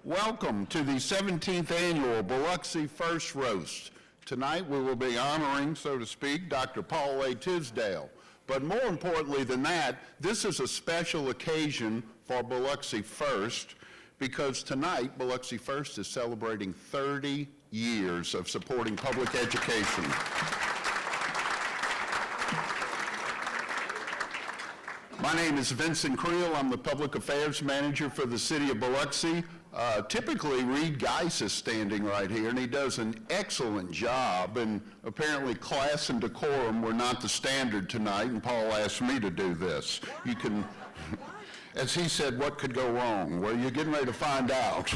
Welcome to the 17th annual Biloxi First Roast. Tonight we will be honoring, so to speak, Dr. Paul A. Tisdale. But more importantly than that, this is a special occasion for Biloxi First because tonight Biloxi First is celebrating 30 years of supporting public education. My name is Vincent Creel. I'm the Public Affairs Manager for the City of Biloxi. Typically, Reed Geis is standing right here, and he does an excellent job, and apparently class and decorum were not the standard tonight, and Paul asked me to do this. You can, as he said, what could go wrong? Well, you're getting ready to find out.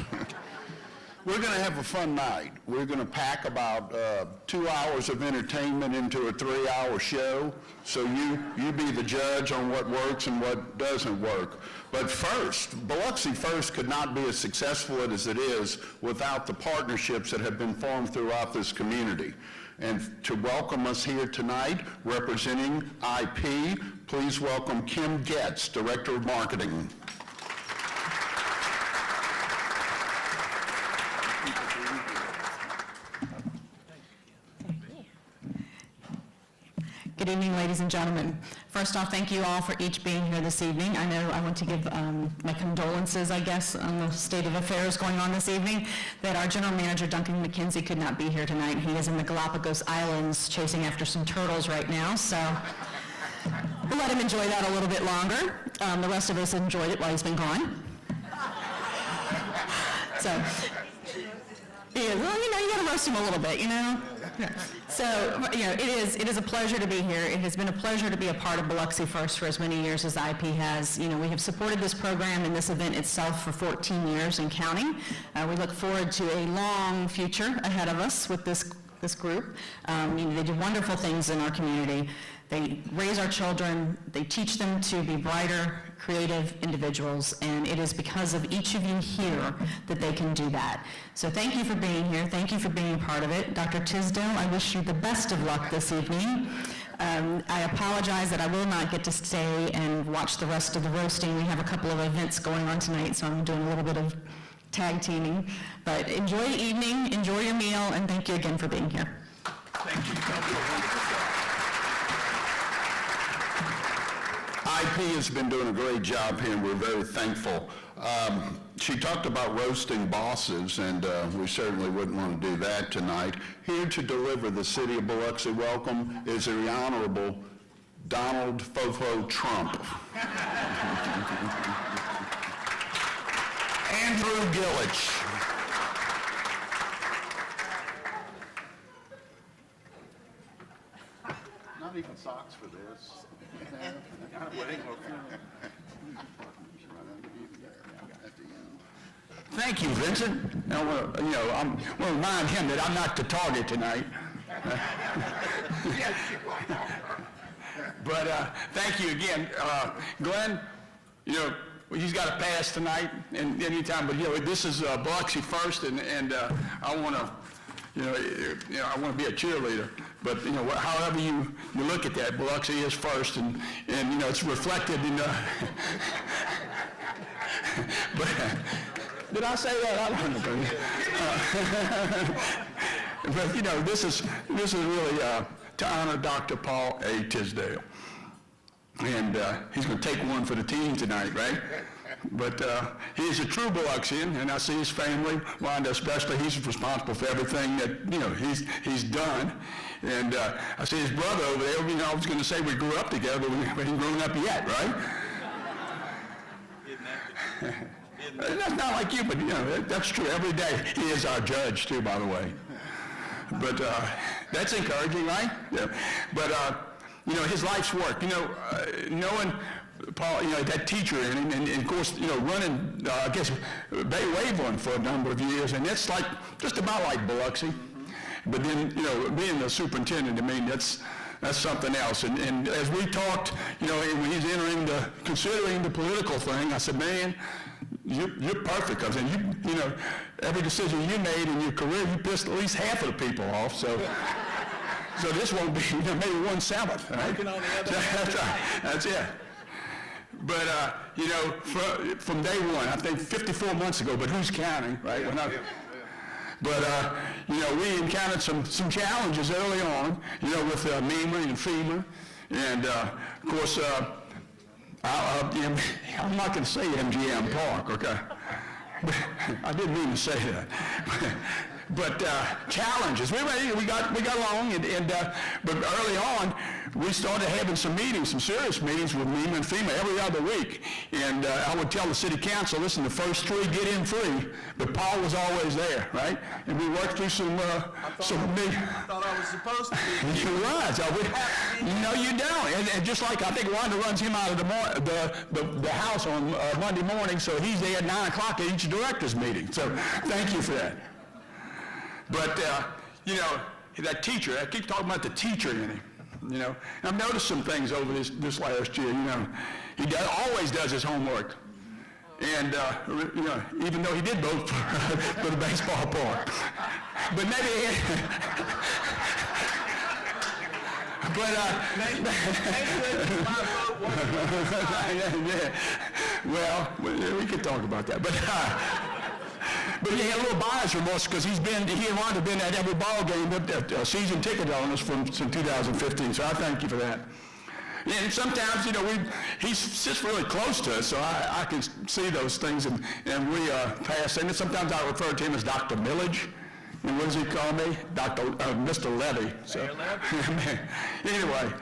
We're going to have a fun night. We're going to pack about 2 hours of entertainment into a 3-hour show, so you be the judge on what works and what doesn't work. But first, Biloxi First could not be as successful as it is without the partnerships that have been formed throughout this community. And to welcome us here tonight, representing IP, please welcome Kim Getz, Director of Marketing. Good evening, ladies and gentlemen. First off, thank you all for each being here this evening. I know I want to give my condolences, I guess, on the state of affairs going on this evening, that our General Manager, Duncan McKenzie, could not be here tonight. He is in the Galapagos Islands chasing after some turtles right now, so we'll let him enjoy that a little bit longer. The rest of us enjoyed it while he's been gone. So, yeah, well, you know, you gotta roast him a little bit, you know? Yeah. So, you know, it is a pleasure to be here. It has been a pleasure to be a part of Biloxi First for as many years as IP has. You know, we have supported this program and this event itself for 14 years and counting. We look forward to a long future ahead of us with this group. You know, they do wonderful things in our community. They raise our children, they teach them to be brighter, creative individuals, and it is because of each of you here that they can do that. So thank you for being here, thank you for being a part of it. Dr. Tisdale, I wish you the best of luck this evening. I apologize that I will not get to stay and watch the rest of the roasting. We have a couple of events going on tonight, so I'm doing a little bit of tag teaming. But enjoy the evening, enjoy your meal, and thank you again for being here. Thank you. IP has been doing a great job here, and we're very thankful. She talked about roasting bosses, and we certainly wouldn't want to do that tonight. Here to deliver the City of Biloxi welcome is the Honorable Donald Fofo Trump. Andrew Gillich. Not even socks for this. Thank you, Vincent. Now, I'm going to remind him that I'm not the target tonight. But thank you again. Glenn, you know, he's got a pass tonight and anytime, but, you know, this is Biloxi First, and I want to, I want to be a cheerleader. But, you know, however you look at that, Biloxi is first, and you know, it's reflected in but did I say that? I don't know. But, you know, this is really to honor Dr. Paul A. Tisdale. And he's going to take one for the team tonight, right? But he is a true Biloxian, and I see his family, Wanda especially. He's responsible for everything that, you know, he's done. And I see his brother over there. You know, I was going to say we grew up together, but we haven't grown up yet, right? That's not like you, but, you know, that's true. Every day he is our judge, too, by the way. But that's encouraging, right? Yeah. But, you know, his life's work, you know, knowing Paul, you know, that teacher in him, and of course, you know, running, I guess, Bay Waveland for a number of years, and it's like, just about like Biloxi. But then, you know, being the superintendent, I mean, that's something else. And as we talked, you know, when he's considering the political thing, I said, man, you're perfect. I said, you know, every decision you made in your career, you pissed at least half of the people off. So this won't be, you know, maybe 1/7, right? That's right. That's it. But, you know, from day one, I think 54 months ago, but who's counting, right? But, you know, we encountered some challenges early on, you know, with MEMA and FEMA. And, of course, I'm not going to say MGM Park, okay? I didn't mean to say that. But challenges. We got along, but early on, we started having some meetings, some serious meetings with MEMA and FEMA every other week. And I would tell the city council, listen, the first 3 get in free, but Paul was always there, right? And we worked through some I thought I was supposed to be. You was. No, you don't. And just like I think Wanda runs him out of the house on Monday morning, so he's there at 9 o'clock at each director's meeting. So thank you for that. But, you know, that teacher, I keep talking about the teacher in him, you know. And I've noticed some things over this last year, you know. He always does his homework. And, you know, even though he did vote for the baseball park. But maybe... Well, we could talk about that. But he had a little buyer's remorse because he and Wanda have been at every ball game, season ticket owners since 2015. So I thank you for that. And sometimes, you know, he sits really close to us, so I can see those things, and we pass. And sometimes I refer to him as Dr. Millage. And what does he call me? Mr. Levy. So, anyway.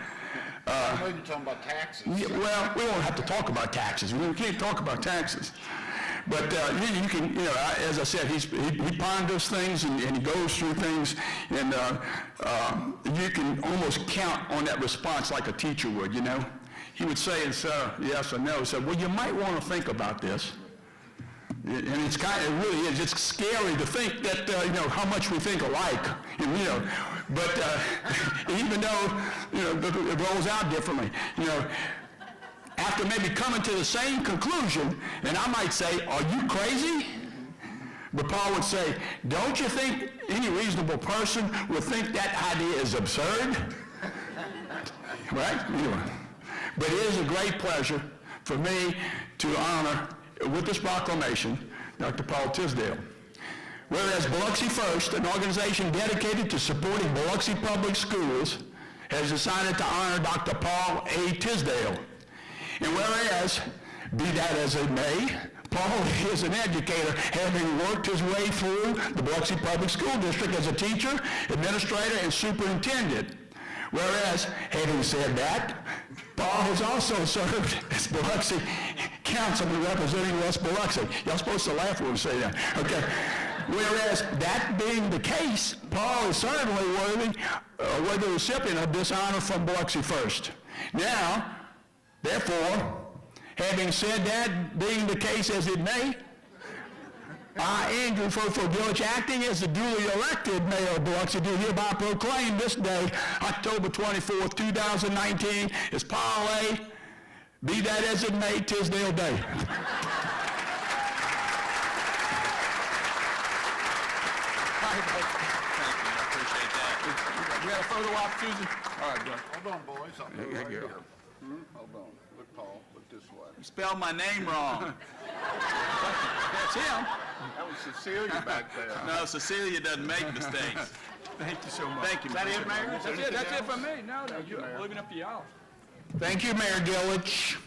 I know you're talking about taxes. Well, we won't have to talk about taxes. We can't talk about taxes. But you can, you know, as I said, he ponders things and he goes through things, and you can almost count on that response like a teacher would, you know. He would say, yes or no. So, well, you might want to think about this. And it really is. It's scary to think that, you know, how much we think alike, and, you know, but even though, you know, it rolls out differently, you know, after maybe coming to the same conclusion, and I might say, are you crazy? But Paul would say, don't you think any reasonable person would think that idea is absurd? Right? Anyway. But it is a great pleasure for me to honor, with this proclamation, Dr. Paul Tisdale. Whereas Biloxi First, an organization dedicated to supporting Biloxi public schools, has decided to honor Dr. Paul A. Tisdale. And whereas, be that as it may, Paul is an educator, having worked his way through the Biloxi Public School District as a teacher, administrator, and superintendent. Whereas, having said that, Paul has also served as Biloxi Councilman representing West Biloxi. Y'all supposed to laugh when we say that. Okay. Whereas, that being the case, Paul is certainly worthy recipient of this honor from Biloxi First. Now, therefore, having said that being the case as it may, I, Andrew Furford Village, acting as the duly elected mayor of Biloxi, do hereby proclaim this day, October 24th, 2019, as Paul A. Be that as it may, Tisdale Day. We got a photo op, Susan? All right, go. Hold on, boys. I'll There go right you go. here. Hold on. Look, Paul. Look this way. You spelled my name wrong. That's him. That was Cecilia back there. No, Cecilia doesn't make mistakes. Thank you so much. Thank you. Is that Mr. it, Mayor? Is That's there it. That's anything it for me. No, I'm leaving up to y'all. Thank you, Mayor Gillich.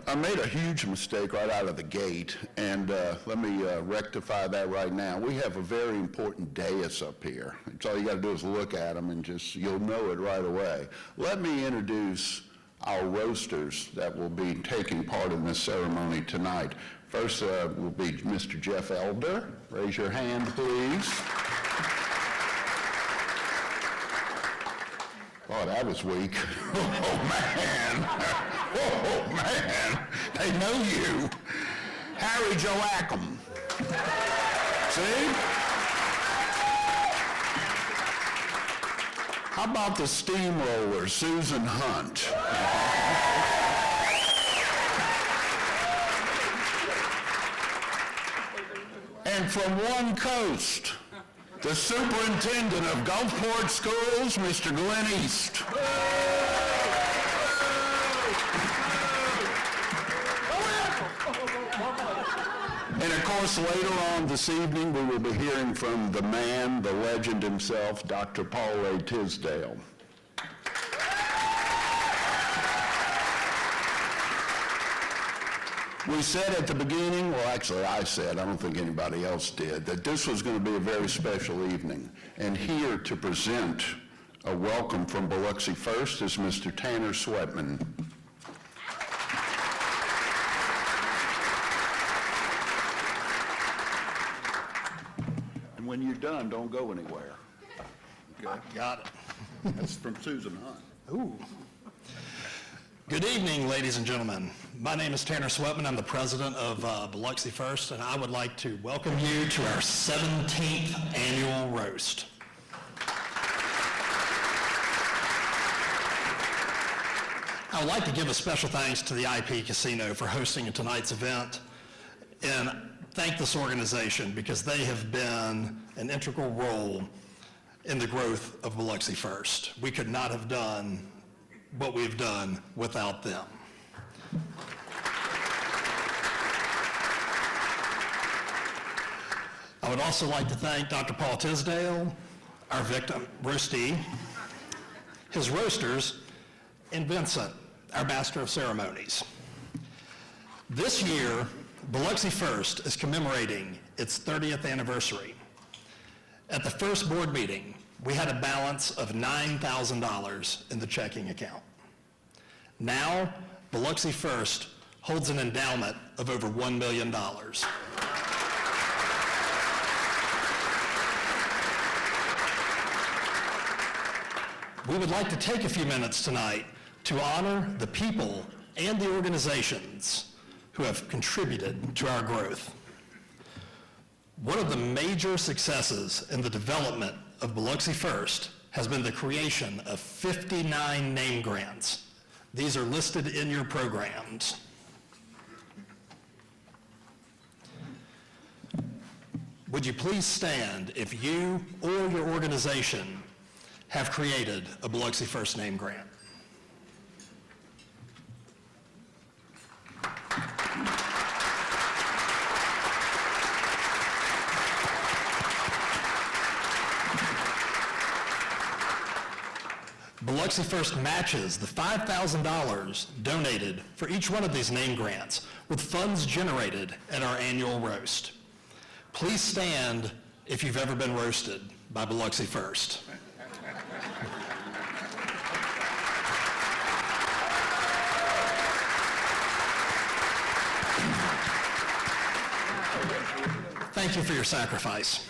I made a huge mistake right out of the gate, and let me rectify that right now. We have a very important dais up here. It's all you got to do is look at them, and you'll know it right away. Let me introduce our roasters that will be taking part in this ceremony tonight. First will be Mr. Jeff Elder. Raise your hand, please. Oh, that was weak. Oh, man. Oh, man. They know you. Harry Joachim. See? How about the steamroller, Susan Hunt? And from one coast the superintendent of Gulfport Schools, Mr. Glenn East. And of course, later on this evening, we will be hearing from the man, the legend himself, Dr. Paul Ray Tisdale. We said at the beginning, well, actually I said, I don't think anybody else did, that this was going to be a very special evening. And here to present a welcome from Biloxi First is Mr. Tanner Sweatman. And when you're done, don't go anywhere. Okay? Got it. That's from Susan Hunt. Ooh. Good evening, ladies and gentlemen. My name is Tanner Sweatman. I'm the president of Biloxi First, and I would like to welcome you to our 17th annual roast. I would like to give a special thanks to the IP Casino for hosting tonight's event, and thank this organization because they have been an integral role in the growth of Biloxi First. We could not have done what we've done without them. I would also like to thank Dr. Paul Tisdale, our victim roastee, his roasters, and Vincent, our master of ceremonies. This year, Biloxi First is commemorating its 30th anniversary. At the first board meeting, we had a balance of $9,000 in the checking account. Now, Biloxi First holds an endowment of over $1 million. We would like to take a few minutes tonight to honor the people and the organizations who have contributed to our growth. One of the major successes in the development of Biloxi First has been the creation of 59 name grants. These are listed in your programs. Would you please stand if you or your organization have created a Biloxi First name grant? Biloxi First matches the $5,000 donated for each one of these name grants with funds generated at our annual roast. Please stand if you've ever been roasted by Biloxi First. Thank you for your sacrifice.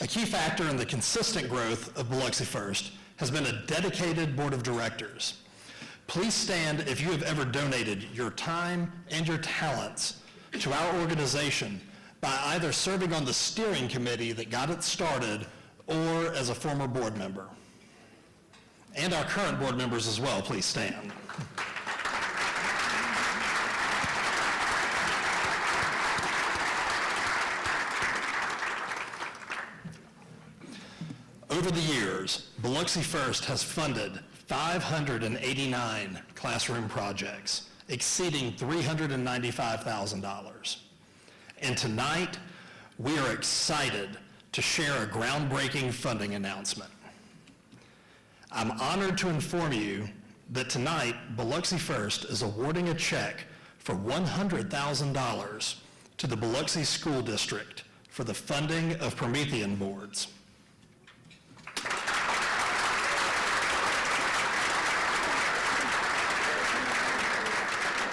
A key factor in the consistent growth of Biloxi First has been a dedicated board of directors. Please stand if you have ever donated your time and your talents to our organization by either serving on the steering committee that got it started or as a former board member. And our current board members as well, please stand. Over the years, Biloxi First has funded 589 classroom projects, exceeding $395,000. And tonight, we are excited to share a groundbreaking funding announcement. I'm honored to inform you that tonight, Biloxi First is awarding a check for $100,000 to the Biloxi School District for the funding of Promethean boards.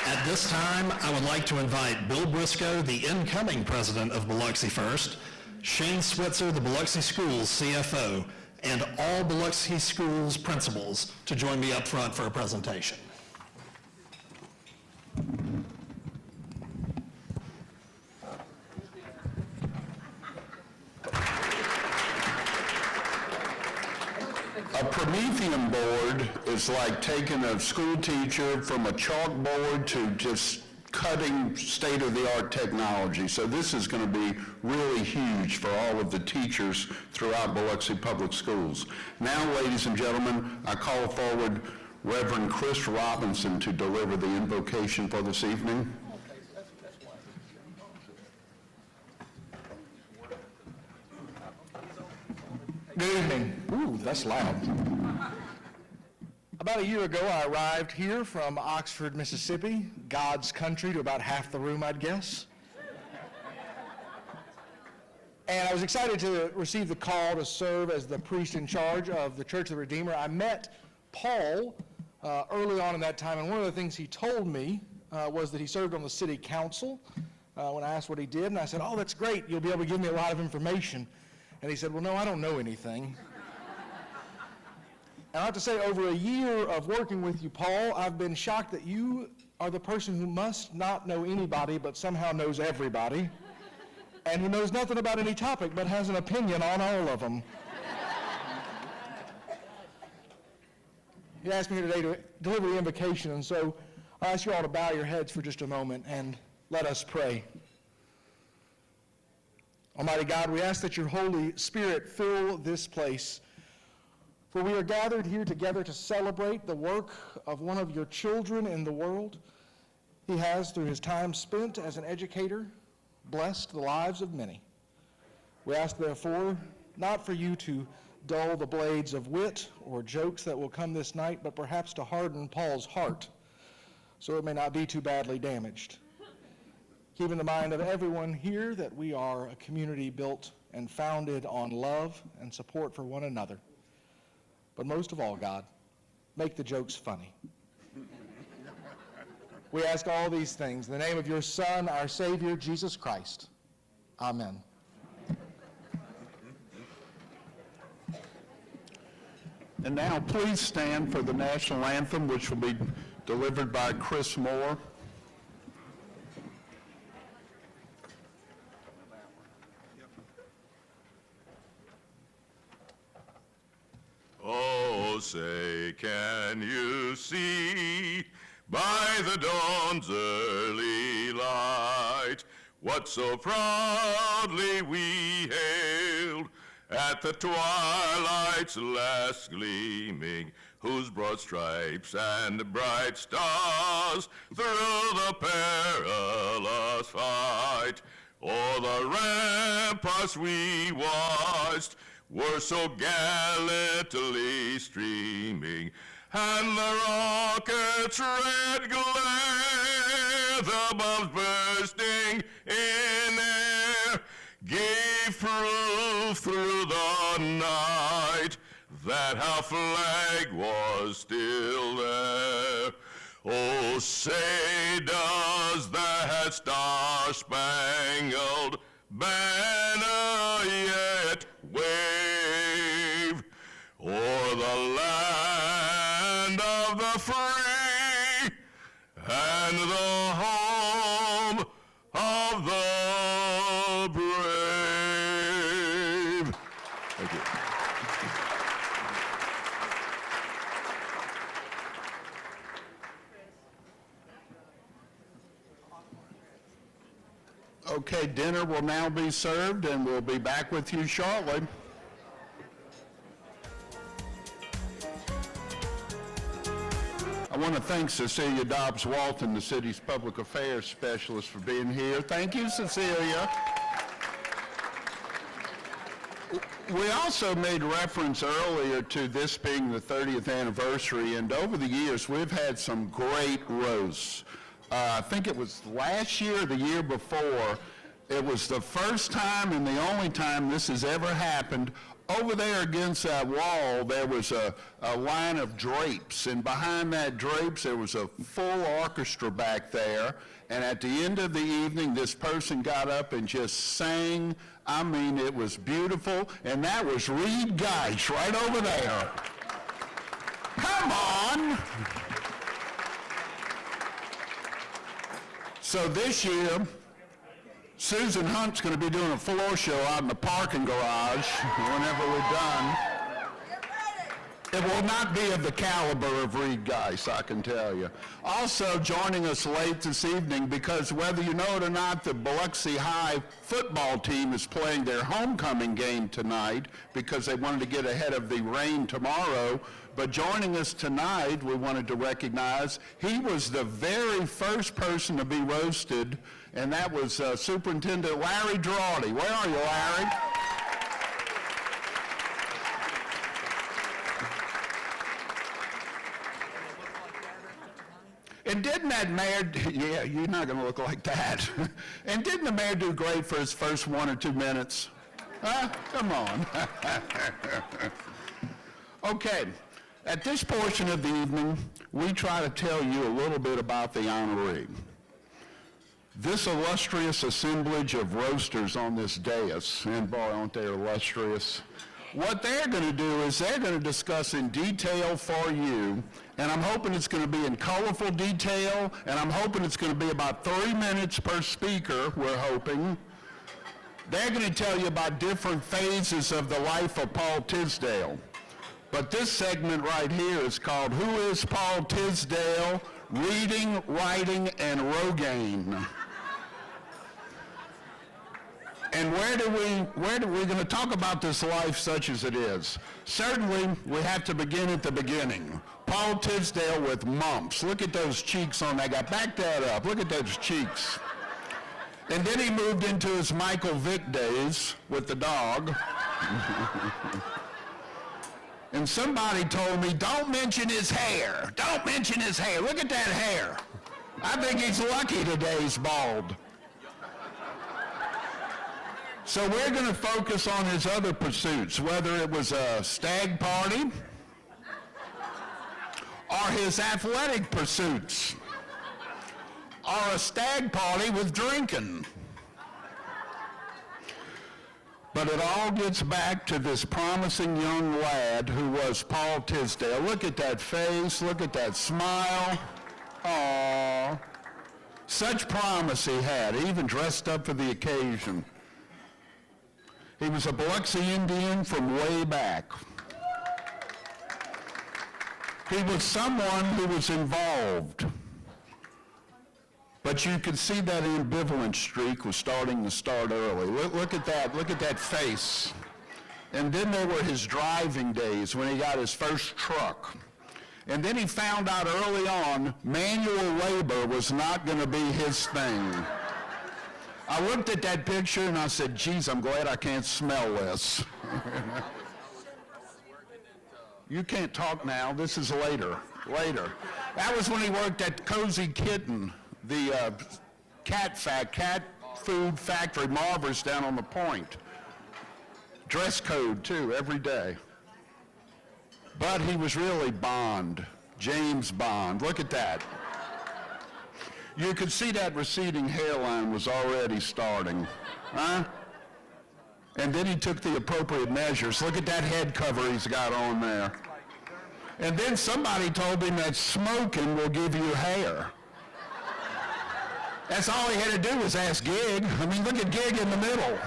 At this time, I would like to invite Bill Briscoe, the incoming president of Biloxi First, Shane Switzer, the Biloxi Schools CFO, and all Biloxi Schools principals to join me up front for a presentation. A Promethean board is like taking a school teacher from a chalkboard to just cutting state-of-the-art technology. So this is going to be really huge for all of the teachers throughout Biloxi Public Schools. Now, ladies and gentlemen, I call forward Reverend Chris Robinson to deliver the invocation for this evening. Good evening. Ooh, that's loud. About a year ago, I arrived here from Oxford, Mississippi, God's country, to about half the room, I'd guess. And I was excited to receive the call to serve as the priest in charge of the Church of the Redeemer. I met Paul early on in that time, and one of the things he told me was that he served on the city council. When I asked what he did, and I said, "Oh, that's great. You'll be able to give me a lot of information." And he said, "Well, no, I don't know anything." And I have to say, over a year of working with you, Paul, I've been shocked that you are the person who must not know anybody but somehow knows everybody, and who knows nothing about any topic but has an opinion on all of them. He asked me here today to deliver the invocation, and so I ask you all to bow your heads for just a moment and let us pray. Almighty God, we ask that your Holy Spirit fill this place, for we are gathered here together to celebrate the work of one of your children in the world. He has, through his time spent as an educator, blessed the lives of many. We ask, therefore, not for you to dull the blades of wit or jokes that will come this night, but perhaps to harden Paul's heart, so it may not be too badly damaged. Keep in the mind of everyone here that we are a community built and founded on love and support for one another. But most of all, God, make the jokes funny. We ask all these things in the name of your Son, our Savior, Jesus Christ. Amen. And now please stand for the national anthem, which will be delivered by Chris Moore. Oh, say, can you see by the dawn's early light what so proudly we hailed at the twilight's last gleaming, whose broad stripes and bright stars through the perilous fight o'er the ramparts we watched were so gallantly streaming, and the rocket's red glare, the bombs bursting in air, gave proof through the night that our flag was still there. Oh, say does that star-spangled banner yet wave o'er the land of the free and the home of the brave? Thank you. Okay, dinner will now be served, and we'll be back with you shortly. I want to thank Cecilia Dobbs-Walton, the city's public affairs specialist, for being here. Thank you, Cecilia. We also made reference earlier to this being the 30th anniversary, and over the years, we've had some great roasts. I think it was last year or the year before, it was the first time and the only time this has ever happened. Over there against that wall, there was a line of drapes, and behind that drapes, there was a full orchestra back there, and at the end of the evening, this person got up and just sang. I mean, it was beautiful, and that was Reed Geis right over there. Come on! So this year, Susan Hunt's going to be doing a floor show out in the parking garage whenever we're done. It will not be of the caliber of Reed Geis, I can tell you. Also joining us late this evening, because whether you know it or not, the Biloxi High football team is playing their homecoming game tonight because they wanted to get ahead of the rain tomorrow. But joining us tonight, we wanted to recognize, he was the very first person to be roasted, and that was Superintendent Larry Drawdy. Where are you, Larry? And didn't that mayor, yeah, you're not going to look like that. And didn't the mayor do great for his first 1 or 2 minutes? Huh? Come on. Okay, at this portion of the evening, we try to tell you a little bit about the honoree. This illustrious assemblage of roasters on this dais, and boy, aren't they illustrious, what they're going to do is they're going to discuss in detail for you, and I'm hoping it's going to be in colorful detail, and I'm hoping it's going to be about 3 minutes per speaker, we're hoping. They're going to tell you about different phases of the life of Paul Tisdale. But this segment right here is called Who is Paul Tisdale? Reading, Writing, and Rogaine. And we're going to talk about this life such as it is. Certainly, we have to begin at the beginning. Paul Tisdale with mumps. Look at those cheeks on that guy. Back that up. Look at those cheeks. And then he moved into his Michael Vick days with the dog. And somebody told me, don't mention his hair. Don't mention his hair. Look at that hair. I think he's lucky today he's bald. So we're going to focus on his other pursuits, whether it was a stag party or his athletic pursuits or a stag party with drinking. But it all gets back to this promising young lad who was Paul Tisdale. Look at that face, look at that smile. Aww. Such promise he had, even dressed up for the occasion. He was a Biloxi Indian from way back. He was someone who was involved. But you could see that ambivalent streak was starting to start early. Look at that face. And then there were his driving days when he got his first truck. And then he found out early on manual labor was not going to be his thing. I looked at that picture and I said, geez, I'm glad I can't smell this. You can't talk now. This is later. That was when he worked at Cozy Kitten, the cat food factory, Marvers down on the point. Dress code, too, every day. But he was really Bond, James Bond. Look at that. You could see that receding hairline was already starting, huh? And then he took the appropriate measures. Look at that head cover he's got on there. And then somebody told him that smoking will give you hair. That's all he had to do was ask Gig. I mean, look at Gig in the middle.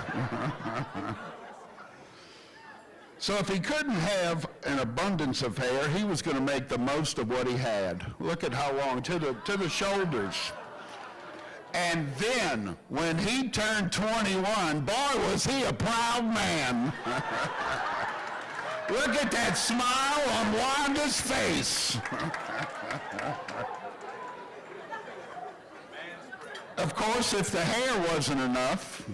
So if he couldn't have an abundance of hair, he was going to make the most of what he had. Look at how long, to the shoulders. And then, when he turned 21, boy, was he a proud man. Look at that smile on Wanda's face. Of course, if the hair wasn't enough,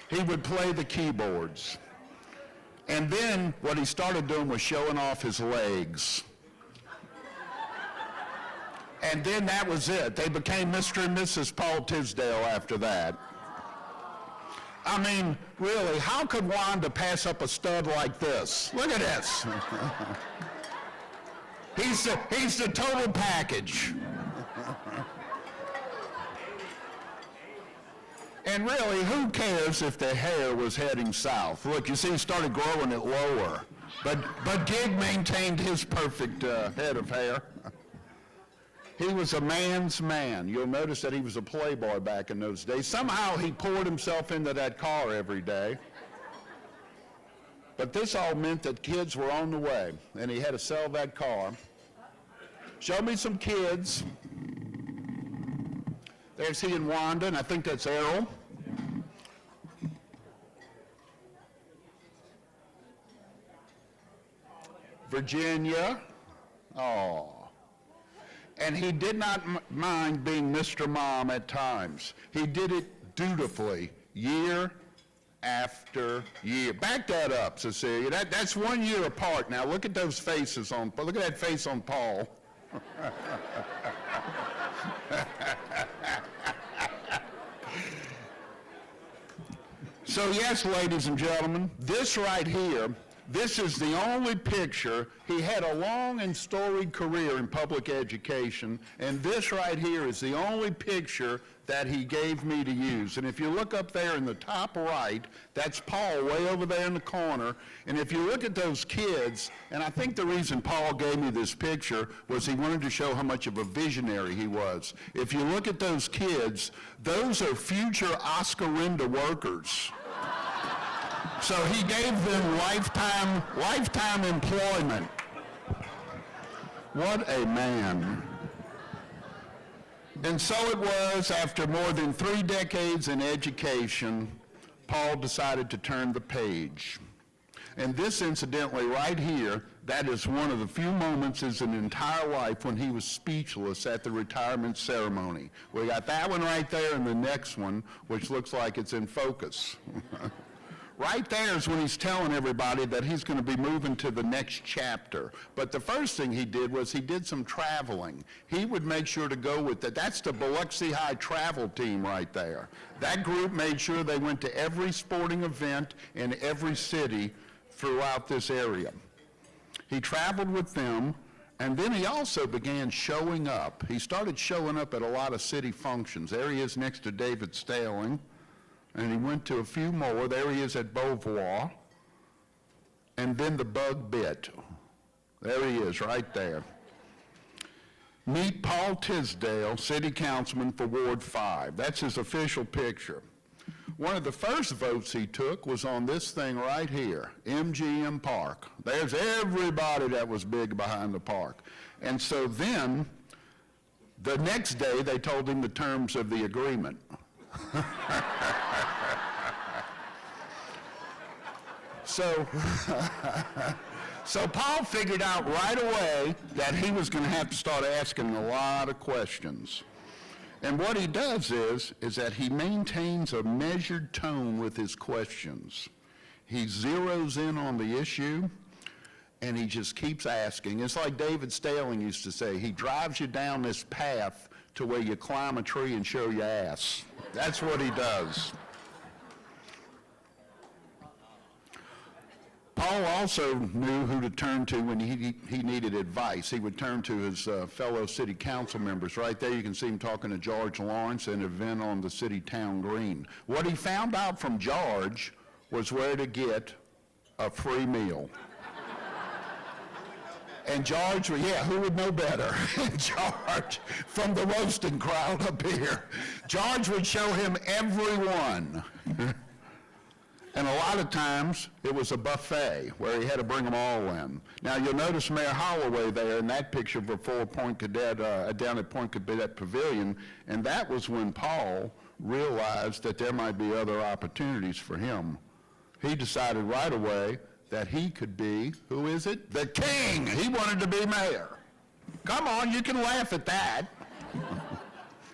he would play the keyboards. And then what he started doing was showing off his legs. And then that was it. They became Mr. and Mrs. Paul Tisdale after that. I mean, really, how could Wanda pass up a stud like this? Look at this. He's the total package. And really, who cares if the hair was heading south? Look, you see, he started growing it lower. But Gig maintained his perfect head of hair. He was a man's man. You'll notice that he was a playboy back in those days. Somehow he poured himself into that car every day. But this all meant that kids were on the way, and he had to sell that car. Show me some kids. There's he and Wanda, and I think that's Errol. Virginia. Oh. And he did not mind being Mr. Mom at times. He did it dutifully, year after year. Back that up, Cecilia. That's 1 year apart. Now look at those faces on, look at that face on Paul. So yes, ladies and gentlemen, this right here, this is the only picture. He had a long and storied career in public education, and this right here is the only picture that he gave me to use. And if you look up there in the top right, that's Paul way over there in the corner. And if you look at those kids, and I think the reason Paul gave me this picture was he wanted to show how much of a visionary he was. If you look at those kids, those are future Oscarinda workers. So he gave them lifetime employment. What a man. And so it was, after more than 3 decades in education, Paul decided to turn the page. And this, incidentally, right here, that is one of the few moments in his entire life when he was speechless at the retirement ceremony. We got that one right there and the next one, which looks like it's in focus. Right there is when he's telling everybody that he's going to be moving to the next chapter. But the first thing he did was he did some traveling. He would make sure to go with that. That's the Biloxi High travel team right there. That group made sure they went to every sporting event in every city throughout this area. He traveled with them, and then he also began showing up. He started showing up at a lot of city functions. There he is next to David Staling. And he went to a few more. There he is at Beauvoir. And then the bug bit. There he is, right there. Meet Paul Tisdale, City Councilman for Ward 5. That's his official picture. One of the first votes he took was on this thing right here, MGM Park. There's everybody that was big behind the park. And so then, the next day, they told him the terms of the agreement. So Paul figured out right away that he was going to have to start asking a lot of questions. And what he does is that he maintains a measured tone with his questions. He zeroes in on the issue, and he just keeps asking. It's like David Staling used to say, he drives you down this path to where you climb a tree and show your ass. That's what he does. Paul also knew who to turn to when he needed advice. He would turn to his fellow city council members. Right there you can see him talking to George Lawrence at an event on the city town green. What he found out from George was where to get a free meal. And George, yeah, who would know better? George, from the roasting crowd up here. George would show him every one. And a lot of times, it was a buffet where he had to bring them all in. Now, you'll notice Mayor Holloway there in that picture before Point Cadet, down at Point Cadet Pavilion, and that was when Paul realized that there might be other opportunities for him. He decided right away that he could be, who is it? The king! He wanted to be mayor. Come on, you can laugh at that.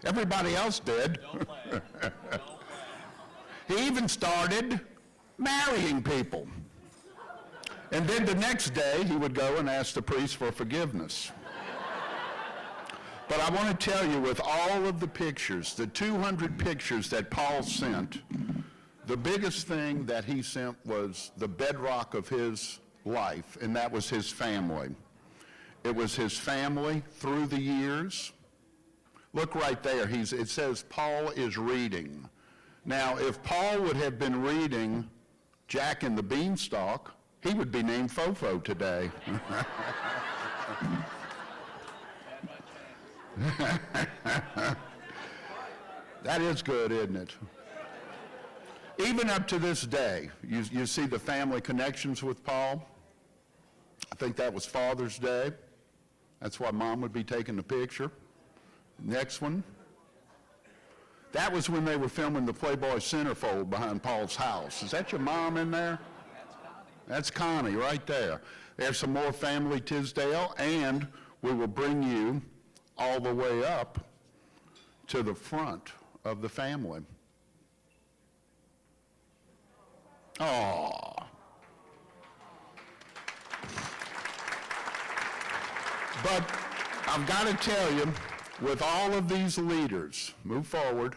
Everybody else did. Don't laugh. Don't laugh. He even started marrying people. And then the next day, he would go and ask the priest for forgiveness. But I want to tell you, with all of the pictures, the 200 pictures that Paul sent, the biggest thing that he sent was the bedrock of his life, and that was his family. It was his family through the years. Look right there. It says Paul is reading. Now, if Paul would have been reading Jack and the Beanstalk, he would be named Fofo today. That is good, isn't it? Even up to this day, you see the family connections with Paul. I think that was Father's Day. That's why Mom would be taking the picture. Next one. That was when they were filming the Playboy centerfold behind Paul's house. Is that your mom in there? That's Connie right there. There's some more family Tisdale, and we will bring you all the way up to the front of the family. Oh. But I've got to tell you, with all of these leaders, move forward,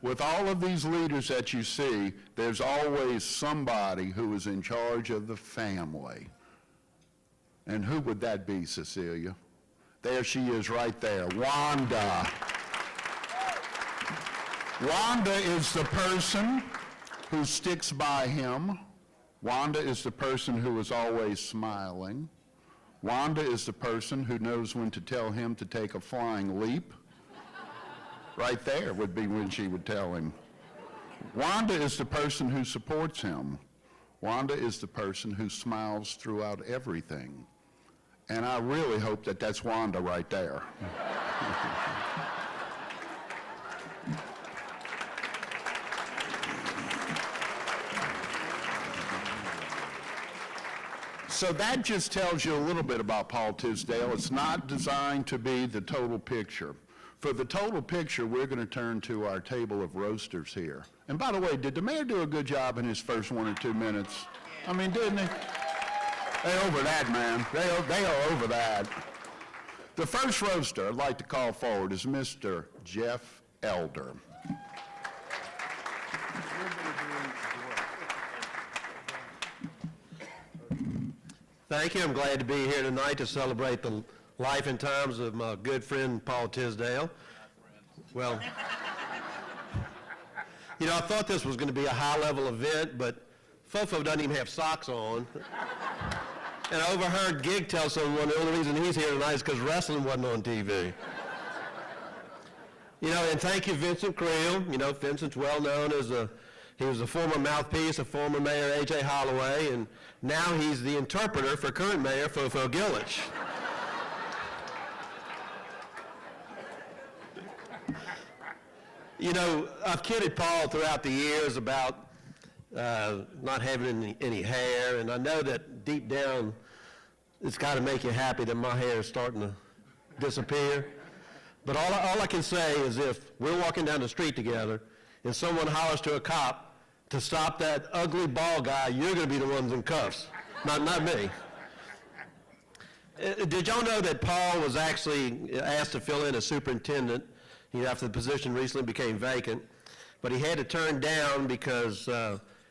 with all of these leaders that you see, there's always somebody who is in charge of the family. And who would that be, Cecilia? There she is right there, Wanda. Wanda is the person who sticks by him. Wanda is the person who is always smiling. Wanda is the person who knows when to tell him to take a flying leap. Right there would be when she would tell him. Wanda is the person who supports him. Wanda is the person who smiles throughout everything. And I really hope that that's Wanda right there. So that just tells you a little bit about Paul Tisdale. It's not designed to be the total picture. For the total picture, we're going to turn to our table of roasters here. And by the way, did the mayor do a good job in his first 1 or 2 minutes? I mean, didn't he? They're over that, man. They are over that. The first roaster I'd like to call forward is Mr. Jeff Elder. Thank you. I'm glad to be here tonight to celebrate the life and times of my good friend Paul Tisdale. Well, you know, I thought this was going to be a high-level event, but Fofo doesn't even have socks on. And I overheard Gig tell someone the only reason he's here tonight is because wrestling wasn't on TV. You know, and thank you, Vincent Creel. You know, Vincent's well known as he was a former mouthpiece of former Mayor A.J. Holloway, and now he's the interpreter for current Mayor Fofo Gillich. You know, I've kidded Paul throughout the years about not having any hair, and I know that deep down it's got to make you happy that my hair is starting to disappear. But all I can say is if we're walking down the street together and someone hollers to a cop to stop that ugly bald guy, you're going to be the ones in cuffs, not me. Did y'all know that Paul was actually asked to fill in as superintendent, after the position recently became vacant, but he had to turn down because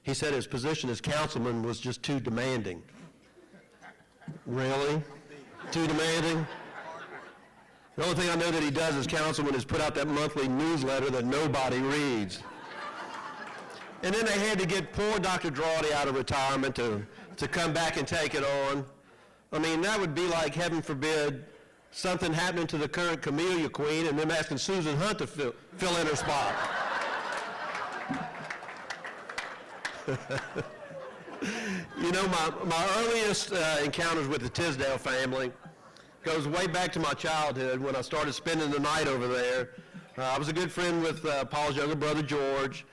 he said his position as councilman was just too demanding. Really? Too demanding? The only thing I know that he does as councilman is put out that monthly newsletter that nobody reads. And then they had to get poor Dr. Drawdy out of retirement to come back and take it on. I mean, that would be like, heaven forbid, something happening to the current Camellia Queen and them asking Susan Hunt to fill in her spot. You know, my earliest encounters with the Tisdale family goes way back to my childhood when I started spending the night over there. I was a good friend with Paul's younger brother, George,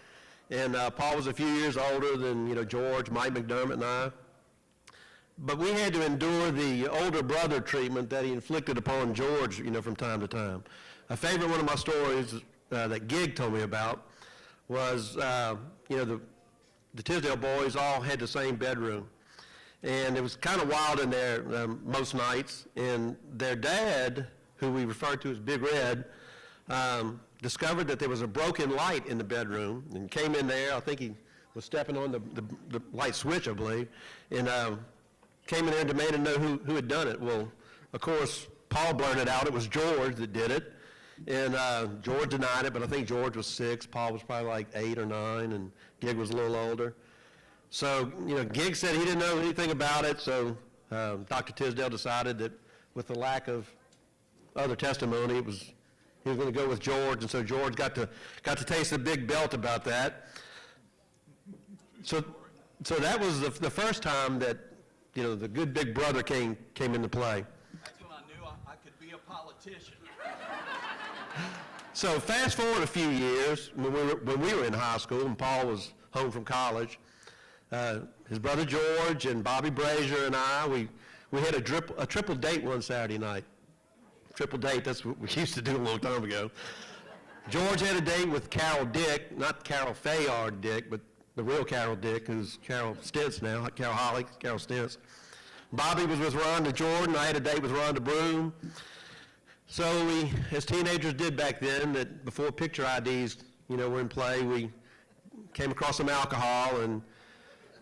and Paul was a few years older than, George, Mike McDermott, and I. But we had to endure the older brother treatment that he inflicted upon George, from time to time. A favorite one of my stories that Gig told me about was, the Tisdale boys all had the same bedroom. And it was kind of wild in there most nights. And their dad, who we referred to as Big Red, discovered that there was a broken light in the bedroom and came in there. I think he was stepping on the light switch, I believe, and came in there and demanded to know who had done it. Well, of course, Paul blurted out it was George that did it. And George denied it, but I think George was 6. Paul was probably like 8 or 9, and Gig was a little older. So, Gig said he didn't know anything about it, so Dr. Tisdale decided that with the lack of other testimony, he was going to go with George, and so George got to taste the big belt about that. So that was the first time that, you know, the good big brother came into play. That's when I knew I could be a politician. So fast forward a few years, when we were in high school and Paul was home from college, his brother George and Bobby Brazier and I, we had a triple date one Saturday night. Triple date, that's what we used to do a long time ago. George had a date with Carol Dick, not Carol Fayard Dick, but the real Carol Dick, who's Carol Stintz now, not Carol Holly, Carol Stintz. Bobby was with Rhonda Jordan. I had a date with Rhonda Broom. So we, as teenagers did back then, that before picture IDs, you know, were in play, we came across some alcohol, and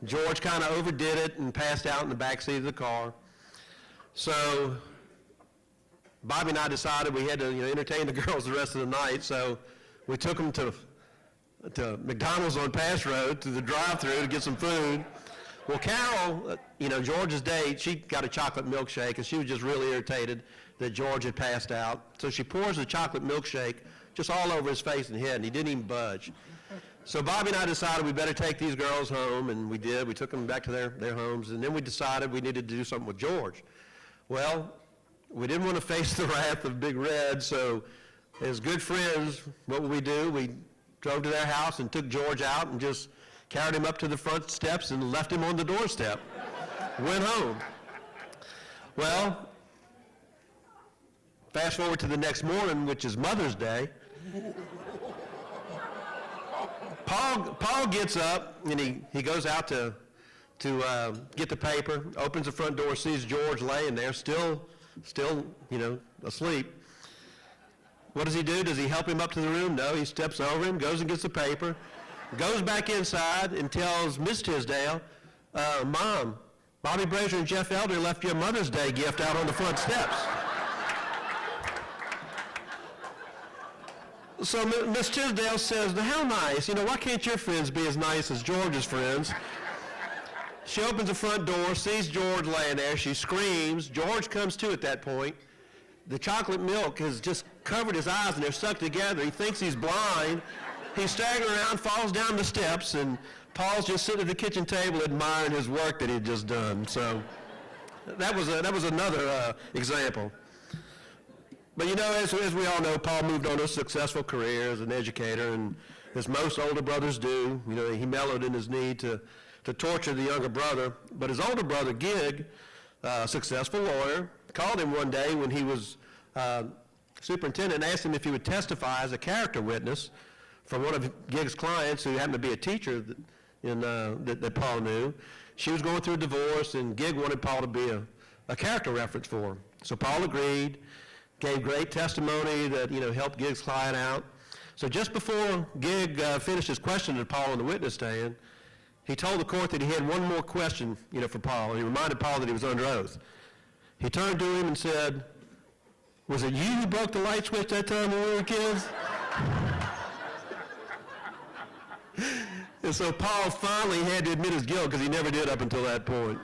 George kind of overdid it and passed out in the back seat of the car. So Bobby and I decided we had to, you know, entertain the girls the rest of the night, so we took them to McDonald's on Pass Road, to the drive-thru to get some food. Well, Carol, you know, George's date, she got a chocolate milkshake, and she was just really irritated that George had passed out. So she pours the chocolate milkshake just all over his face and head, and he didn't even budge. So Bobby and I decided we better take these girls home, and we did. We took them back to their homes, and then we decided we needed to do something with George. Well, we didn't want to face the wrath of Big Red, so as good friends, what would we do? We drove to their house and took George out and just carried him up to the front steps and left him on the doorstep. Went home. Well, fast forward to the next morning, which is Mother's Day. Paul gets up and he goes out to get the paper, opens the front door, sees George laying there, still, you know, asleep. What does he do? Does he help him up to the room? No, he steps over him, goes and gets the paper, goes back inside and tells Miss Tisdale, Mom, Bobby Brazier and Jeff Elder left you a Mother's Day gift out on the front steps. So Miss Tisdale says, now how nice, you know, why can't your friends be as nice as George's friends? She opens the front door, sees George laying there, she screams. George comes to at that point. The chocolate milk has just covered his eyes and they're stuck together. He thinks he's blind. He's staggering around, falls down the steps, and Paul's just sitting at the kitchen table admiring his work that he'd just done. So that was another example. But you know, as we all know, Paul moved on to a successful career as an educator, and as most older brothers do, you know, he mellowed in his need to torture the younger brother. But his older brother, Gig, a successful lawyer, called him one day when he was superintendent and asked him if he would testify as a character witness for one of Gig's clients who happened to be a teacher that Paul knew. She was going through a divorce, and Gig wanted Paul to be a character reference for her. So Paul agreed, gave great testimony that, you know, helped Gig's client out. So just before Gig finished his question to Paul on the witness stand, he told the court that he had one more question, you know, for Paul. He reminded Paul that he was under oath. He turned to him and said, "Was it you who broke the light switch that time when we were kids?" And so Paul finally had to admit his guilt, because he never did up until that point.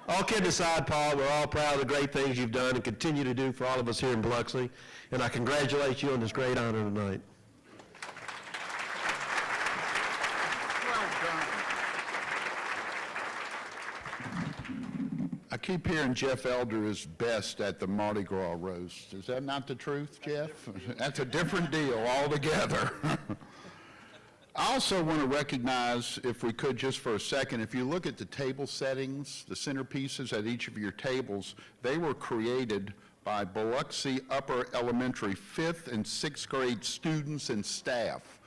All kidding aside, Paul, we're all proud of the great things you've done and continue to do for all of us here in Biloxi, and I congratulate you on this great honor tonight. I keep hearing Jeff Elder is best at the Mardi Gras roast. Is that not the truth, Jeff? That's a different deal altogether. I also want to recognize, if we could just for a second, if you look at the table settings, the centerpieces at each of your tables, they were created by Biloxi Upper Elementary 5th and 6th grade students and staff.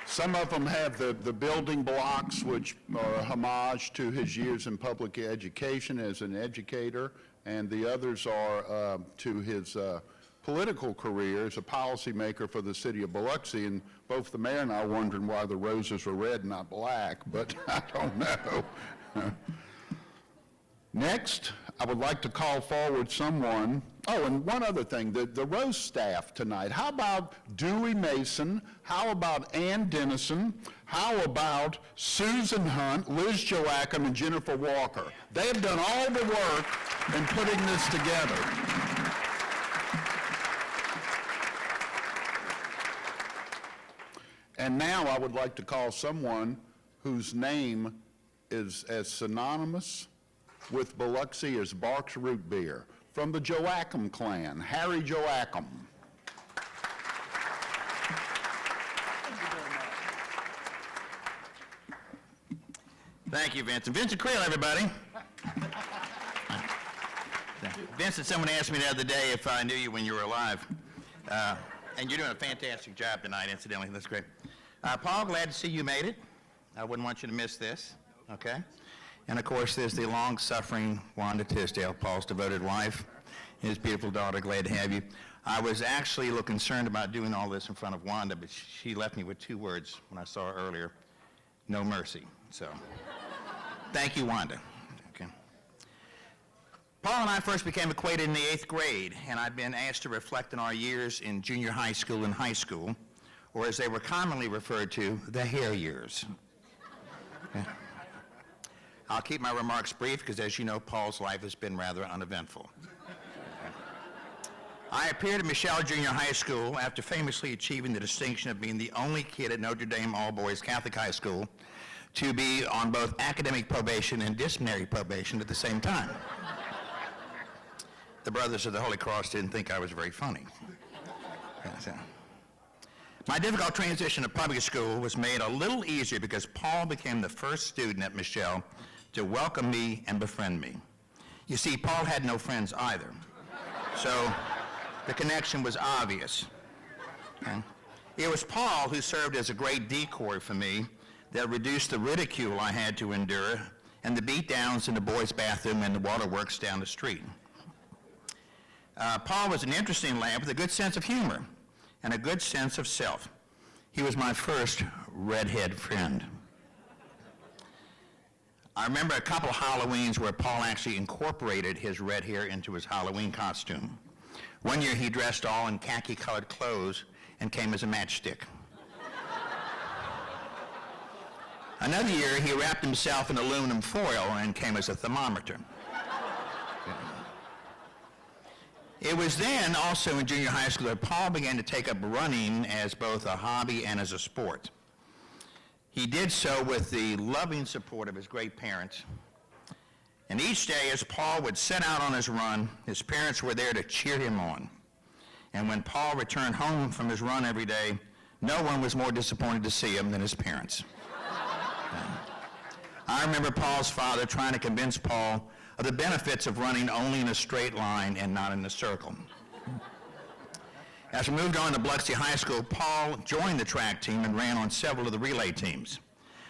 Some of them have the building blocks, which are a homage to his years in public education as an educator, and the others are to his political career as a policymaker for the city of Biloxi. And both the mayor and I are wondering why the roses were red, not black, but I don't know. Next, I would like to call forward someone. Oh, and one other thing, the roast staff tonight. How about Dewey Mason? How about Ann Dennison? How about Susan Hunt, Liz Joachim, and Jennifer Walker? They have done all the work in putting this together. And now I would like to call someone whose name is as synonymous with Biloxi as Barks Root Beer. From the Joachim clan, Harry Joachim. Thank you, Vincent. Vincent Creel, everybody. Vincent, someone asked me the other day if I knew you when you were alive. And you're doing a fantastic job tonight, incidentally. That's great. Paul, glad to see you made it. I wouldn't want you to miss this, okay? And, of course, there's the long-suffering Wanda Tisdale, Paul's devoted wife, and his beautiful daughter. Glad to have you. I was actually a little concerned about doing all this in front of Wanda, but she left me with 2 words when I saw her earlier: no mercy. So, thank you, Wanda. Okay. Paul and I first became acquainted in the 8th grade, and I've been asked to reflect on our years in junior high school and high school, or as they were commonly referred to, the hair years. Okay. I'll keep my remarks brief because, as you know, Paul's life has been rather uneventful. I appeared at Michelle Junior High School after famously achieving the distinction of being the only kid at Notre Dame All-Boys Catholic High School to be on both academic probation and disciplinary probation at the same time. The Brothers of the Holy Cross didn't think I was very funny. My difficult transition to public school was made a little easier because Paul became the first student at Michelle to welcome me and befriend me. You see, Paul had no friends either, so the connection was obvious. Okay? It was Paul who served as a great decoy for me that reduced the ridicule I had to endure and the beatdowns in the boys' bathroom and the waterworks down the street. Paul was an interesting lad with a good sense of humor and a good sense of self. He was my first redhead friend. I remember a couple of Halloweens where Paul actually incorporated his red hair into his Halloween costume. One year he dressed all in khaki-colored clothes and came as a matchstick. Another year he wrapped himself in aluminum foil and came as a thermometer. It was then, also in junior high school, that Paul began to take up running as both a hobby and as a sport. He did so with the loving support of his great parents. And each day, as Paul would set out on his run, his parents were there to cheer him on. And when Paul returned home from his run every day, no one was more disappointed to see him than his parents. I remember Paul's father trying to convince Paul of the benefits of running only in a straight line and not in a circle. As we moved on to Biloxi High School, Paul joined the track team and ran on several of the relay teams.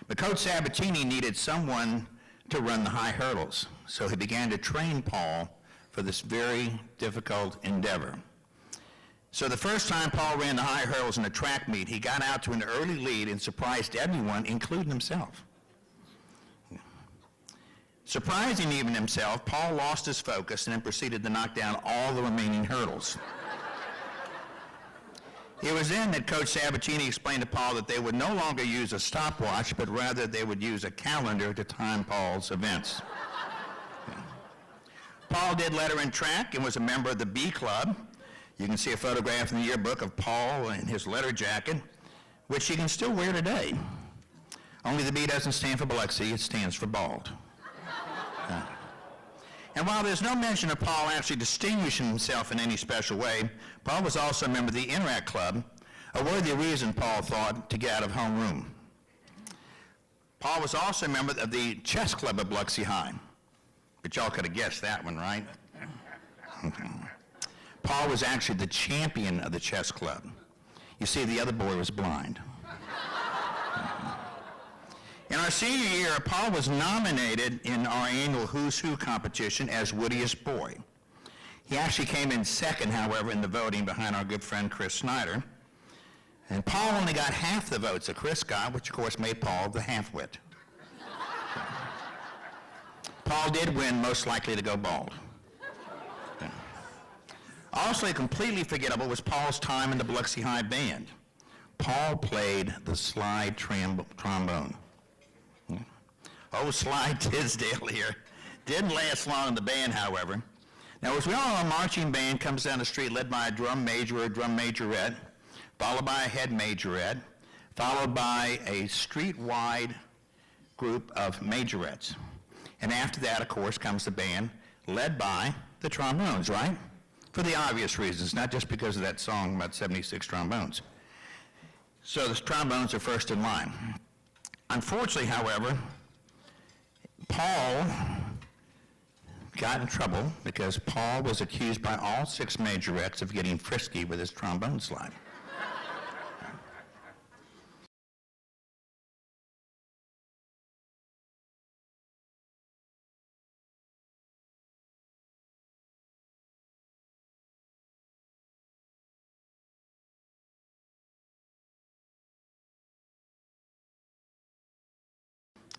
But Coach Sabatini needed someone to run the high hurdles, so he began to train Paul for this very difficult endeavor. So the first time Paul ran the high hurdles in a track meet, he got out to an early lead and surprised everyone, including himself. Surprising even himself, Paul lost his focus and then proceeded to knock down all the remaining hurdles. It was then that Coach Sabatini explained to Paul that they would no longer use a stopwatch, but rather they would use a calendar to time Paul's events. Paul did letter in track and was a member of the B Club. You can see a photograph in the yearbook of Paul in his letter jacket, which he can still wear today. Only the B doesn't stand for Biloxi, it stands for bald. And while there's no mention of Paul actually distinguishing himself in any special way, Paul was also a member of the Interact Club, a worthy reason, Paul thought, to get out of homeroom. Paul was also a member of the chess club at Biloxi High. But y'all could have guessed that one, right? Paul was actually the champion of the chess club. You see, the other boy was blind. In our senior year, Paul was nominated in our annual Who's Who competition as Wittiest Boy. He actually came in second, however, in the voting behind our good friend Chris Snyder. And Paul only got half the votes that Chris got, which of course made Paul the half-wit. Paul did win, most likely to go bald. Also completely forgettable was Paul's time in the Biloxi High Band. Paul played the slide trombone. Oh, Slide Tisdale here. Didn't last long in the band, however. Now, as we all know, a marching band comes down the street led by a drum major or drum majorette, followed by a head majorette, followed by a street-wide group of majorettes. And after that, of course, comes the band led by the trombones, right? For the obvious reasons, not just because of that song about 76 trombones. So the trombones are first in line. Unfortunately, however, Paul got in trouble because Paul was accused by all 6 majorettes of getting frisky with his trombone slide.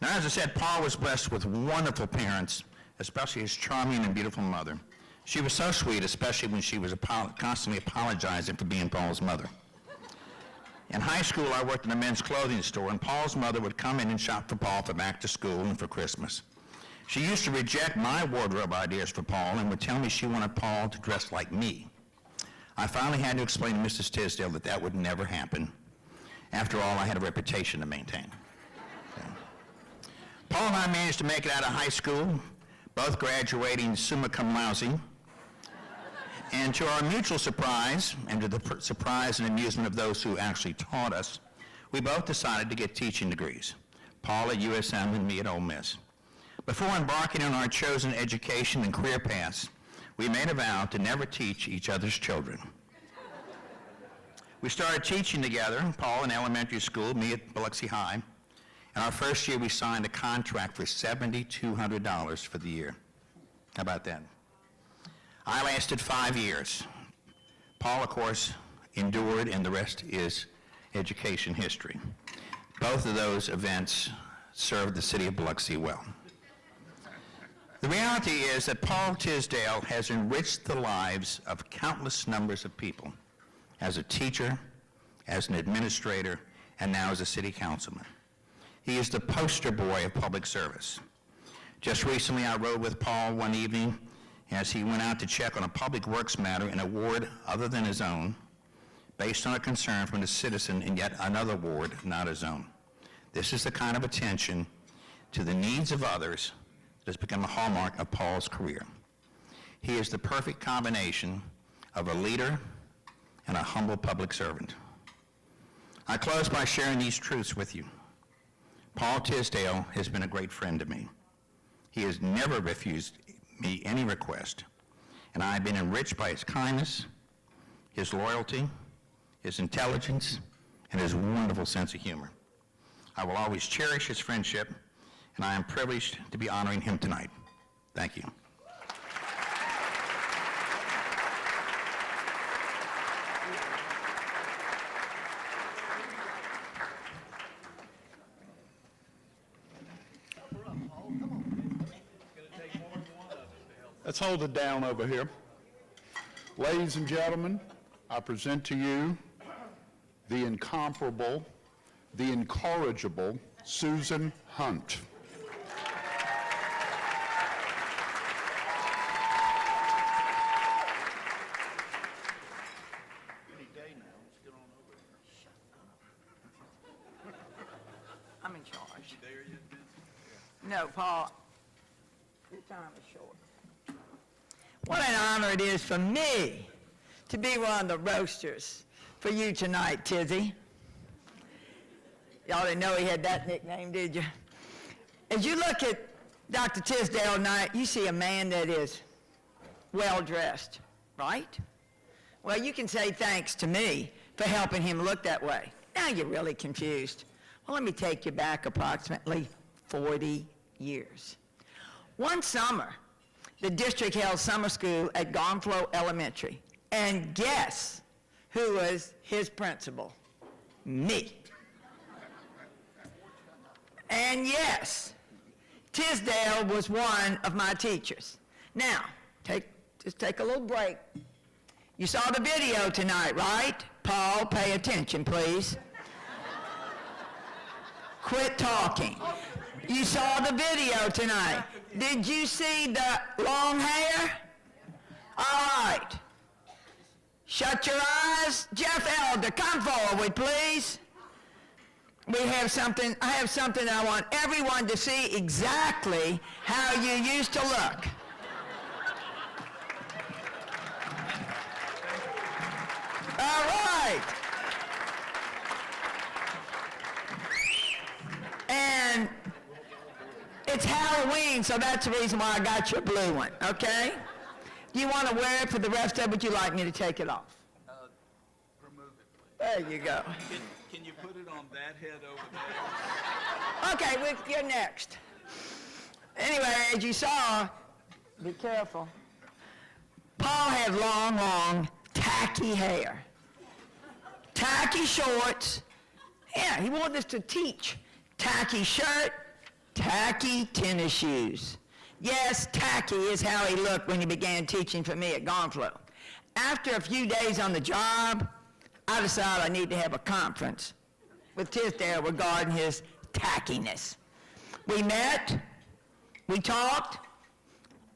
Now, as I said, Paul was blessed with wonderful parents, especially his charming and beautiful mother. She was so sweet, especially when she was constantly apologizing for being Paul's mother. In high school, I worked in a men's clothing store, and Paul's mother would come in and shop for Paul for back to school and for Christmas. She used to reject my wardrobe ideas for Paul and would tell me she wanted Paul to dress like me. I finally had to explain to Mrs. Tisdale that that would never happen. After all, I had a reputation to maintain. Paul and I managed to make it out of high school, both graduating summa cum laude. And to our mutual surprise, and to the surprise and amusement of those who actually taught us, we both decided to get teaching degrees, Paul at USM and me at Ole Miss. Before embarking on our chosen education and career paths, we made a vow to never teach each other's children. We started teaching together, Paul in elementary school, me at Biloxi High. And our first year, we signed a contract for $7,200 for the year. How about that? I lasted 5 years. Paul, of course, endured, and the rest is education history. Both of those events served the city of Biloxi well. The reality is that Paul Tisdale has enriched the lives of countless numbers of people as a teacher, as an administrator, and now as a city councilman. He is the poster boy of public service. Just recently, I rode with Paul one evening as he went out to check on a public works matter in a ward other than his own, based on a concern from a citizen in yet another ward, not his own. This is the kind of attention to the needs of others that has become a hallmark of Paul's career. He is the perfect combination of a leader and a humble public servant. I close by sharing these truths with you. Paul Tisdale has been a great friend to me. He has never refused me any request, and I have been enriched by his kindness, his loyalty, his intelligence, and his wonderful sense of humor. I will always cherish his friendship, and I am privileged to be honoring him tonight. Thank you. Let's hold it down over here. Ladies and gentlemen, I present to you the incomparable, the incorrigible Susan Hunt. I'm in charge. No, Paul, your time is short. What an honor it is for me to be one of the roasters for you tonight, Tizzy. Y'all didn't know he had that nickname, did you? As you look at Dr. Tisdale tonight, you see a man that is well-dressed, right? Well, you can say thanks to me for helping him look that way. Now you're really confused. Well, let me take you back approximately 40 years. One summer, the district held summer school at Gonflow Elementary. And guess who was his principal? Me. And yes, Tisdale was one of my teachers. Now, just take a little break. You saw the video tonight, right? Paul, pay attention, please. Quit talking. You saw the video tonight. Did you see the long hair? All right. Shut your eyes. Jeff Elder, come forward, please. I have something I want everyone to see exactly how you used to look. All right. And it's Halloween, so that's the reason why I got your blue one, okay? Do you want to wear it for the rest of it? Would you like me to take it off? Remove it, please. There you go. Can you put it on that head over there? Okay, you're next. Anyway, as you saw, be careful. Paul had long, tacky hair. Tacky shorts. Yeah, he wanted us to teach. Tacky shirt, tacky tennis shoes. Yes, tacky is how he looked when he began teaching for me at Gonflo. After a few days on the job, I decided I need to have a conference with Tisdale regarding his tackiness. We met, we talked.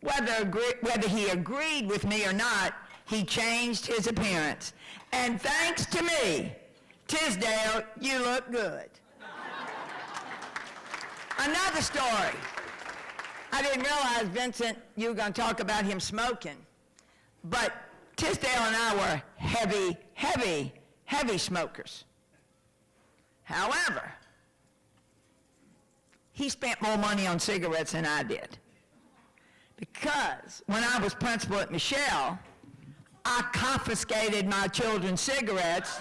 Whether he agreed with me or not, he changed his appearance. And thanks to me, Tisdale, you look good. Another story. I didn't realize, Vincent, you were going to talk about him smoking. But Tisdale and I were heavy smokers. However, he spent more money on cigarettes than I did. Because when I was principal at Michelle, I confiscated my children's cigarettes,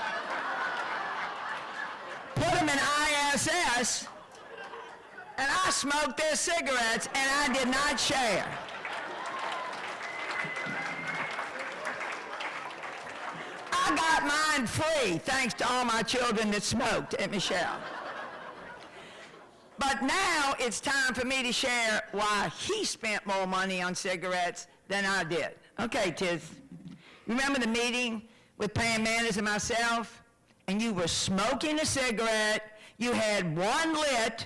put them in ISS, and I smoked their cigarettes, and I did not share. I got mine free, thanks to all my children that smoked at Michelle. But now it's time for me to share why he spent more money on cigarettes than I did. Okay, Tiz, remember the meeting with Pam Manners and myself? And you were smoking a cigarette, you had one lit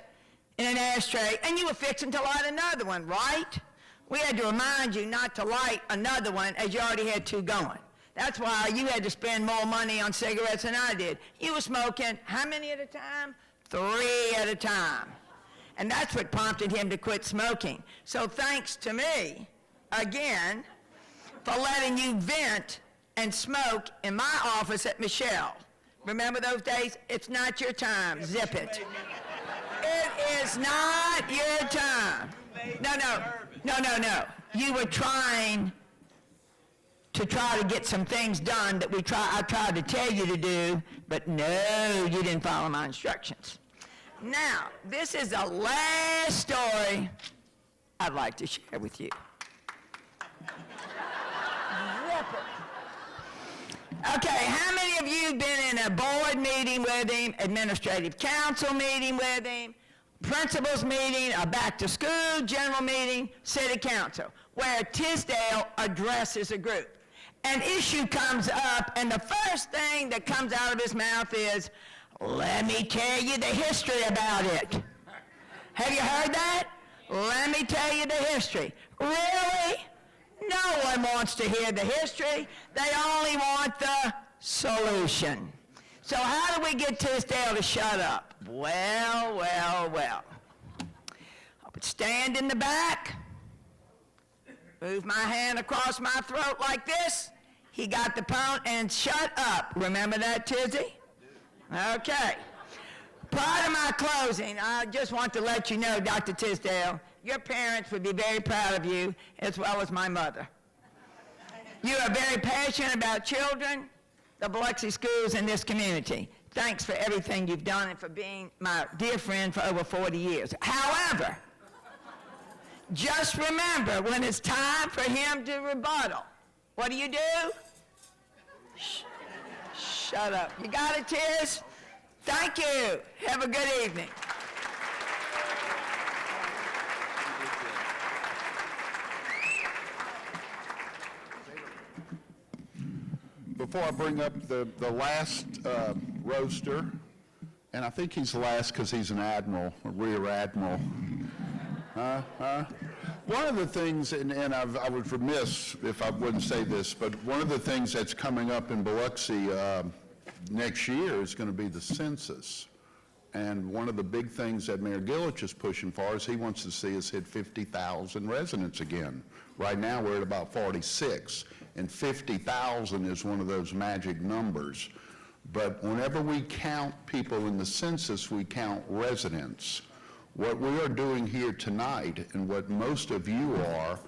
in an ashtray, and you were fixing to light another one, right? We had to remind you not to light another one as you already had two going. That's why you had to spend more money on cigarettes than I did. You were smoking how many at a time? 3 at a time. And that's what prompted him to quit smoking. So thanks to me, again, for letting you vent and smoke in my office at Michelle. Remember those days? It's not your time. Zip it. It is not your time. No. You were trying to get some things done that I tried to tell you to do, but no, you didn't follow my instructions. Now, this is the last story I'd like to share with you. Okay, how many of you have been in a board meeting with him, administrative council meeting with him, principals meeting, a back to school general meeting, city council, where Tisdale addresses a group? An issue comes up, and the first thing that comes out of his mouth is, "Let me tell you the history about it." Have you heard that? Let me tell you the history. Really? No one wants to hear the history. They only want the solution. So how do we get Tisdale to shut up? Well. I would stand in the back, move my hand across my throat like this. He got the phone and shut up. Remember that, Tizzy? Okay. Prior to my closing, I just want to let you know, Dr. Tisdale, your parents would be very proud of you, as well as my mother. You are very passionate about children, the Biloxi schools, and this community. Thanks for everything you've done and for being my dear friend for over 40 years. However, just remember, when it's time for him to rebuttal, what do? Shut up. You got it, Tiz? Thank you. Have a good evening. Before I bring up the last roaster, and I think he's the last because he's an admiral, a rear admiral. One of the things, and I would remiss if I wouldn't say this, but one of the things that's coming up in Biloxi next year is going to be the census. And one of the big things that Mayor Gillich is pushing for is he wants to see us hit 50,000 residents again. Right now, we're at about 46, and 50,000 is one of those magic numbers. But whenever we count people in the census, we count residents. What we are doing here tonight, and what most of you are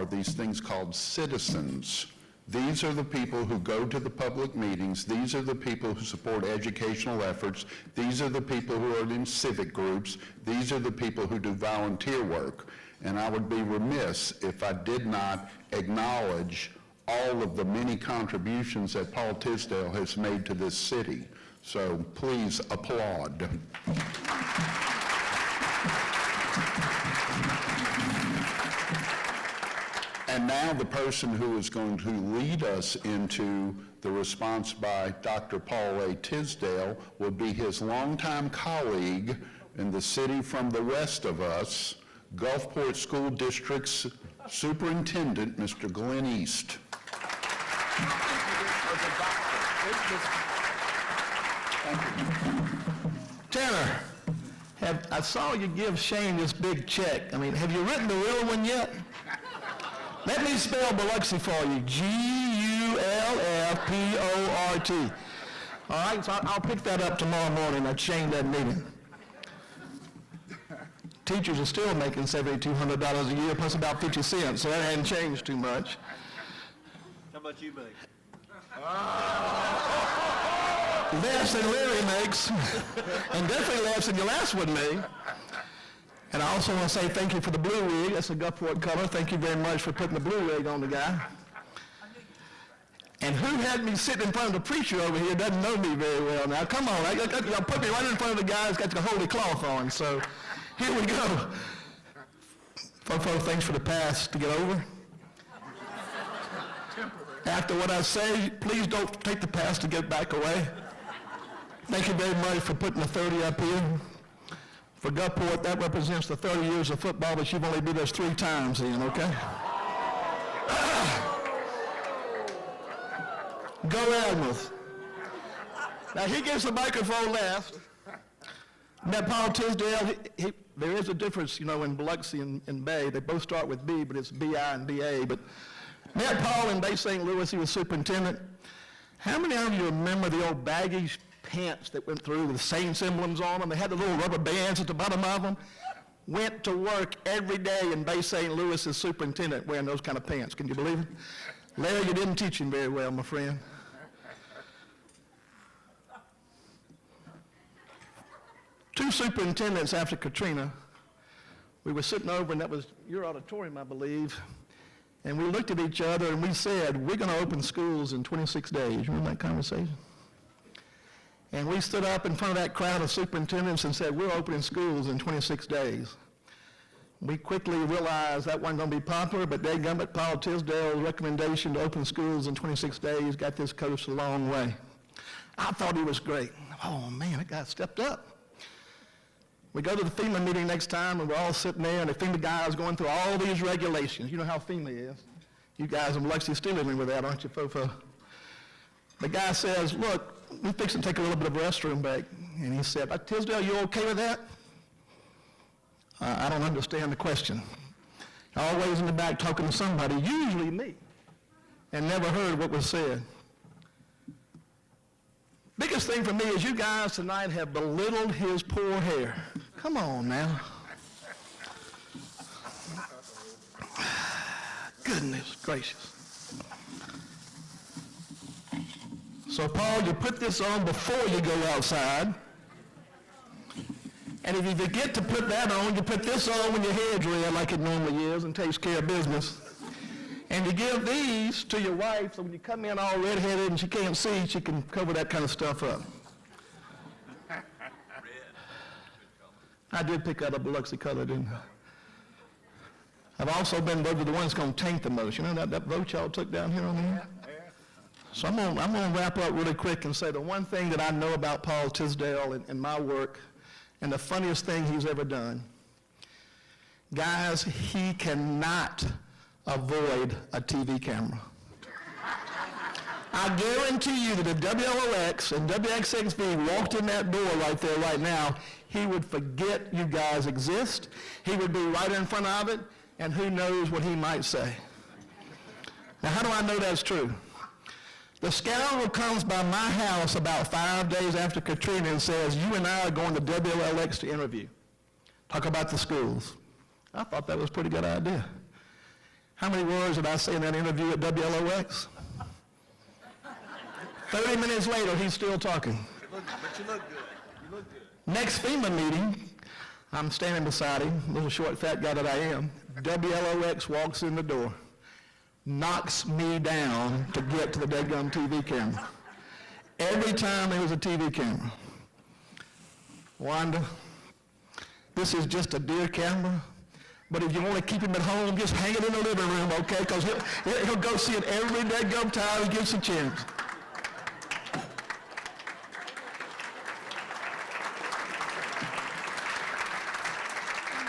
these things called citizens. These are the people who go to the public meetings. These are the people who support educational efforts. These are the people who are in civic groups. These are the people who do volunteer work. And I would be remiss if I did not acknowledge all of the many contributions that Paul Tisdale has made to this city. So please applaud. And now the person who is going to lead us into the response by Dr. Paul A. Tisdale will be his longtime colleague in the city from the west of us, Gulfport School District's Superintendent, Mr. Glenn East. Tanner, I saw you give Shane this big check. I mean, have you written the real one yet? Let me spell Biloxi for you. G-U-L-F-P-O-R-T. All right, so I'll pick that up tomorrow morning at Shane that meeting. Teachers are still making $7,200 a year, plus about 50 cents, so that hasn't changed too much. How about you, buddy? Less than Larry makes, and definitely less than your last one made. And I also want to say thank you for the blue wig. That's a Gulfport color. Thank you very much for putting the blue wig on the guy. And who had me sitting in front of the preacher over here doesn't know me very well now. Come on, y'all put me right in front of the guy who's got the holy cloth on. So here we go. Folks, thanks for the pass to get over. After what I say, please don't take the pass to get back away. Thank you very much for putting the 30 up here. For Gulfport, that represents the 30 years of football, but you've only beat us 3 times, Ian, okay? Go Admirals. Now, he gets the microphone last. Now, Paul Tisdale, there is a difference, in Biloxi and Bay. They both start with B, but it's B-I and B-A. But met Paul in Bay St. Louis. He was superintendent. How many of you remember the old baggy pants that went through with the Saints emblems on them? They had the little rubber bands at the bottom of them. Went to work every day in Bay St. Louis as superintendent wearing those kind of pants. Can you believe it? Larry, you didn't teach him very well, my friend. Two superintendents after Katrina, we were sitting over, and that was your auditorium, I believe, and we looked at each other and we said, we're going to open schools in 26 days. Remember that conversation? And we stood up in front of that crowd of superintendents and said, we're opening schools in 26 days. We quickly realized that wasn't going to be popular, but dadgummit, Paul Tisdale's recommendation to open schools in 26 days got this coast a long way. I thought he was great. Oh man, that guy stepped up. We go to the FEMA meeting next time, and we're all sitting there, and the FEMA guy is going through all these regulations. You know how FEMA is. You guys in Biloxi still living with that, aren't you, Fofo? The guy says, look, we fix to take a little bit of a restroom break. And he said, Tisdale, you okay with that? I don't understand the question. Always in the back talking to somebody, usually me, and never heard what was said. Biggest thing for me is you guys tonight have belittled his poor hair. Come on now. Goodness gracious. So, Paul, you put this on before you go outside. And if you forget to put that on, you put this on when your hair's red like it normally is and takes care of business. And you give these to your wife so when you come in all redheaded and she can't see, she can cover that kind of stuff up. I did pick out a Biloxi color, didn't I? I've also been voted the one that's going to taint the most. You know that vote y'all took down here on the end? So I'm going to wrap up really quick and say the one thing that I know about Paul Tisdale in my work, and the funniest thing he's ever done, guys, he cannot avoid a TV camera. I guarantee you that if WLOX and WXXV walked in that door right there right now, he would forget you guys exist. He would be right in front of it, and who knows what he might say. Now, how do I know that's true? The scoundrel comes by my house about 5 days after Katrina and says, you and I are going to WLX to interview. Talk about the schools. I thought that was a pretty good idea. How many words did I say in that interview at WLOX? 30 minutes later, he's still talking. But you look good. You look good. Next FEMA meeting, I'm standing beside him, little short fat guy that I am. WLOX walks in the door, knocks me down to get to the deadgum TV camera. Every time there was a TV camera. Wanda, this is just a dear camera, but if you want to keep him at home, just hang it in the living room, okay? Because he'll go see it every deadgum time he gets a chance.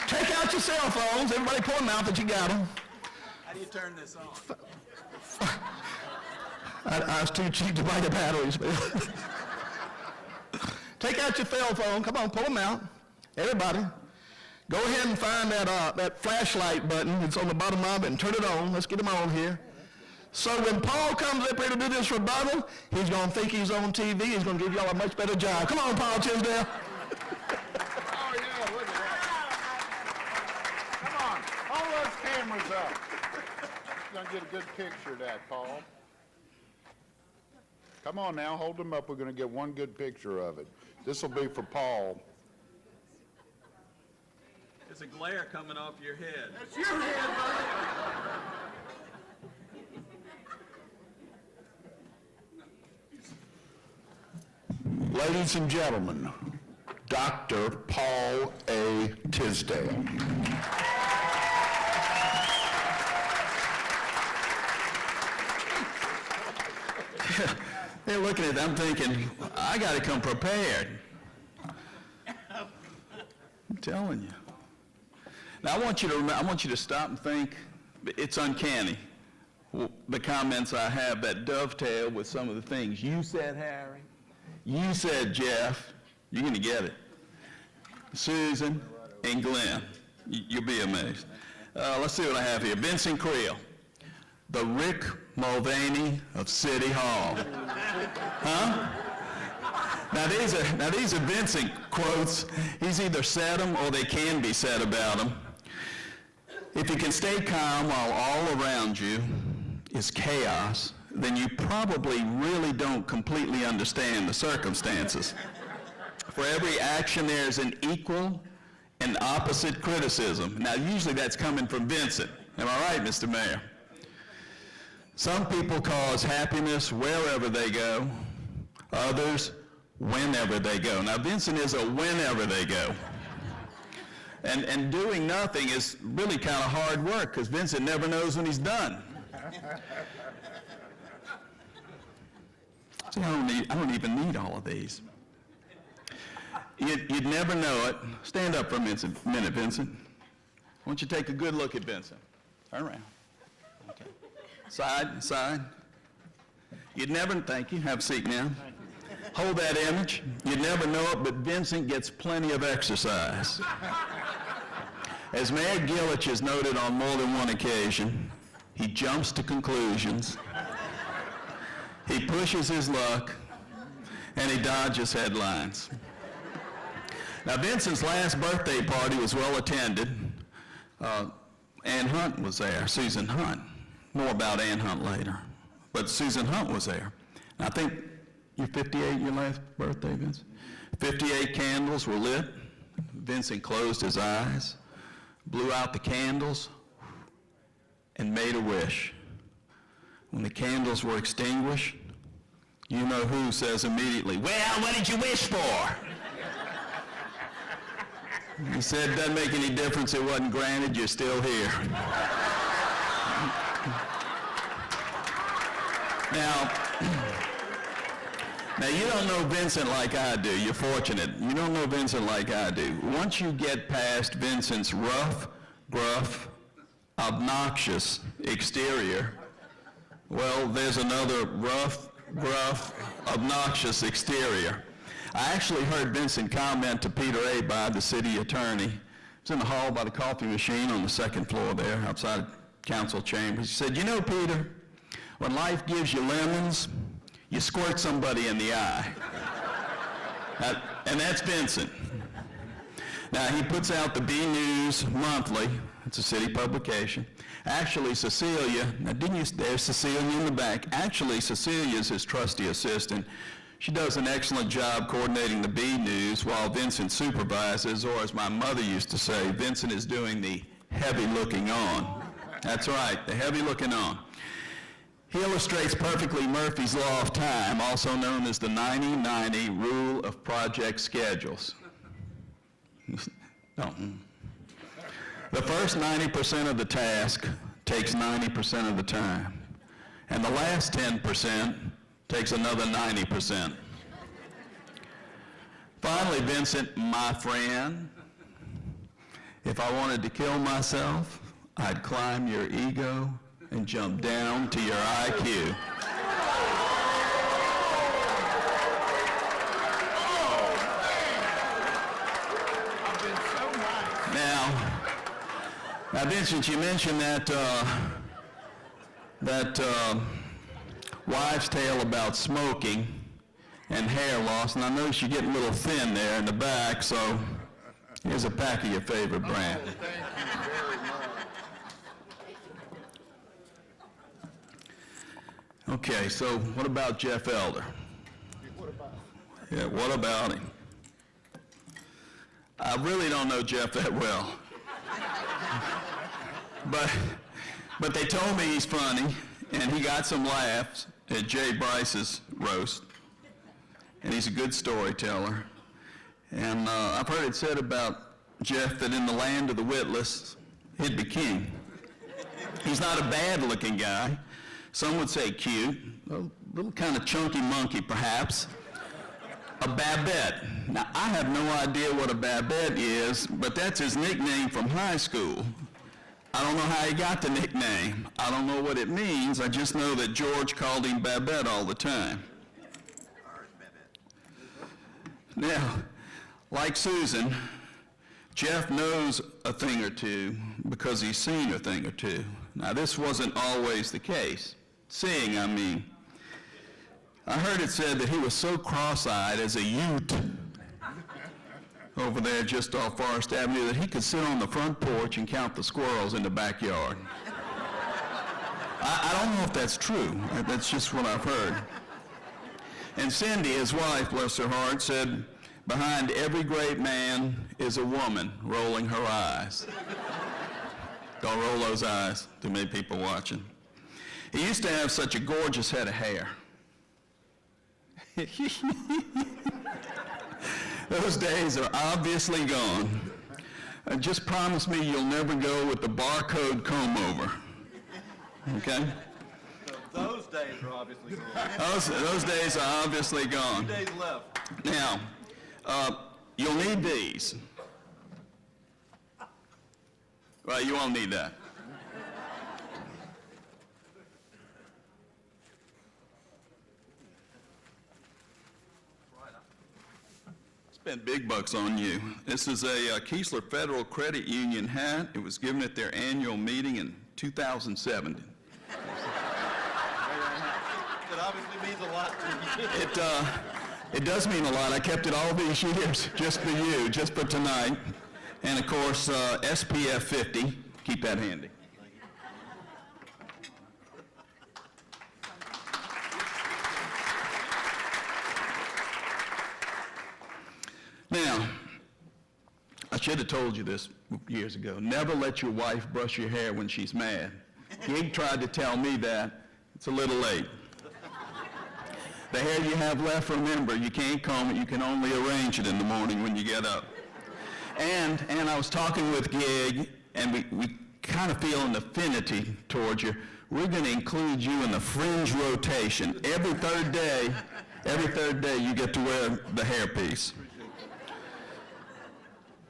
Take out your cell phones. Everybody pull them out that you got them. How do you turn this on? I was too cheap to buy the batteries. Take out your cell phone. Come on, pull them out. Everybody. Go ahead and find that flashlight button that's on the bottom of it and turn it on. Let's get them on here. So when Paul comes up here to do this rebuttal, he's going to think he's on TV. He's going to give y'all a much better job. Come on, Paul Tisdale. Oh, yeah, look at that. Come on, hold those cameras up. You're gonna get a good picture of that, Paul. Come on now, hold them up. We're gonna get one good picture of it. This will be for Paul. There's a glare coming off your head. It's your head, buddy. Ladies and gentlemen, Dr. Paul A. Tisdale. They're looking at it, I'm thinking, I got to come prepared. I'm telling you. Now, I want you to stop and think, it's uncanny, the comments I have that dovetail with some of the things you said, Harry, you said, Jeff, you're going to get it. Susan and Glenn, you'll be amazed. Let's see what I have here. Vincent Creel, the Rick Mulvaney of City Hall. Huh? Now these are Vincent quotes. He's either said them or they can be said about him. If you can stay calm while all around you is chaos, then you probably really don't completely understand the circumstances. For every action, there's an equal and opposite criticism. Now, usually that's coming from Vincent. Am I right, Mr. Mayor? Some people cause happiness wherever they go, others whenever they go. Now, Vincent is a whenever they go. And doing nothing is really kind of hard work because Vincent never knows when he's done. See, I don't even need all of these. You'd never know it. Stand up for a minute, Vincent. Why don't you take a good look at Vincent? Turn around. Okay. Side. You'd never, thank you, have a seat now. Hold that image. You'd never know it, but Vincent gets plenty of exercise. As Mayor Gillich has noted on more than one occasion, he jumps to conclusions, he pushes his luck, and he dodges headlines. Now, Vincent's last birthday party was well attended. Ann Hunt was there, Susan Hunt. More about Ann Hunt later. But Susan Hunt was there. And I think you're 58, your last birthday, Vincent? 58 candles were lit. Vincent closed his eyes, blew out the candles, and made a wish. When the candles were extinguished, you know who says immediately, "Well, what did you wish for?" He said, "It doesn't make any difference. It wasn't granted. You're still here." Now, you don't know Vincent like I do. You're fortunate. You don't know Vincent like I do. Once you get past Vincent's rough, gruff, obnoxious exterior, well, there's another rough, gruff, obnoxious exterior. I actually heard Vincent comment to Peter Abide, the city attorney. He was in the hall by the coffee machine on the second floor there, outside council chambers. He said, "You know, Peter, when life gives you lemons, you squirt somebody in the eye." And that's Vincent. Now, he puts out the B News monthly. It's a city publication. Actually, Cecilia, now there's Cecilia in the back. Actually, Cecilia's his trusty assistant. She does an excellent job coordinating the B News while Vincent supervises, or as my mother used to say, Vincent is doing the heavy looking on. That's right, the heavy looking on. He illustrates perfectly Murphy's Law of Time, also known as the 90-90 rule of project schedules. No. The first 90% of the task takes 90% of the time, and the last 10% takes another 90%. Finally, Vincent, my friend, if I wanted to kill myself, I'd climb your ego and jump down to your IQ. Now, Vincent, you mentioned that wives' tale about smoking and hair loss, and I notice you're getting a little thin there in the back, so here's a pack of your favorite brand. Thank you very much. Okay, so what about Jeff Elder? Yeah, what about him? I really don't know Jeff that well. But they told me he's funny, and he got some laughs at Jay Bryce's roast, and he's a good storyteller. And I've heard it said about Jeff that in the land of the witless, he'd be king. He's not a bad-looking guy. Some would say cute, a little kind of chunky monkey, perhaps. A Babette. Now, I have no idea what a Babette is, but that's his nickname from high school. I don't know how he got the nickname. I don't know what it means. I just know that George called him Babette all the time. Now, like Susan, Jeff knows a thing or two because he's seen a thing or two. Now, this wasn't always the case. Seeing, I mean. I heard it said that he was so cross-eyed as a Ute over there just off Forest Avenue that he could sit on the front porch and count the squirrels in the backyard. I don't know if that's true. That's just what I've heard. And Cindy, his wife, bless her heart, said, behind every great man is a woman rolling her eyes. Don't roll those eyes. Too many people watching. He used to have such a gorgeous head of hair. Those days are obviously gone. Just promise me you'll never go with the barcode comb over. Okay? Those days are obviously gone. Those days are obviously gone. 2 days left. Now, you'll need these. Well, you won't need that. Spent big bucks on you. This is a Keesler Federal Credit Union hat. It was given at their annual meeting in 2007. It obviously means a lot to you. It does mean a lot. I kept it all these years just for you, just for tonight. And of course, SPF 50. Keep that handy. Now, I should have told you this years ago. Never let your wife brush your hair when she's mad. Gig tried to tell me that. It's a little late. The hair you have left, remember, you can't comb it. You can only arrange it in the morning when you get up. And I was talking with Gig, and we kind of feel an affinity towards you. We're going to include you in the fringe rotation. Every third day you get to wear the hairpiece.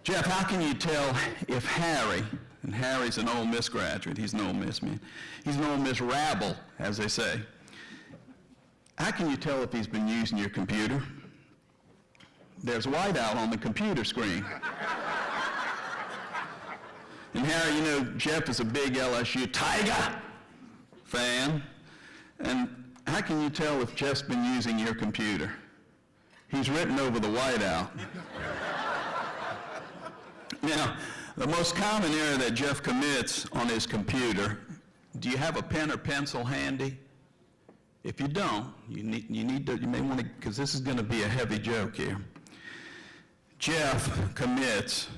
Jeff, how can you tell if Harry, and Harry's an Ole Miss graduate, he's an Ole Miss man, he's an Ole Miss rabble, as they say. how can you tell if he's been using your computer? There's whiteout on the computer screen. And Harry, you know, Jeff is a big LSU Tiger fan. And how can you tell if Jeff's been using your computer? He's written over the whiteout. Now, the most common error that Jeff commits on his computer, do you have a pen or pencil handy? If you don't, you may want to, because this is going to be a heavy joke here. Jeff commits,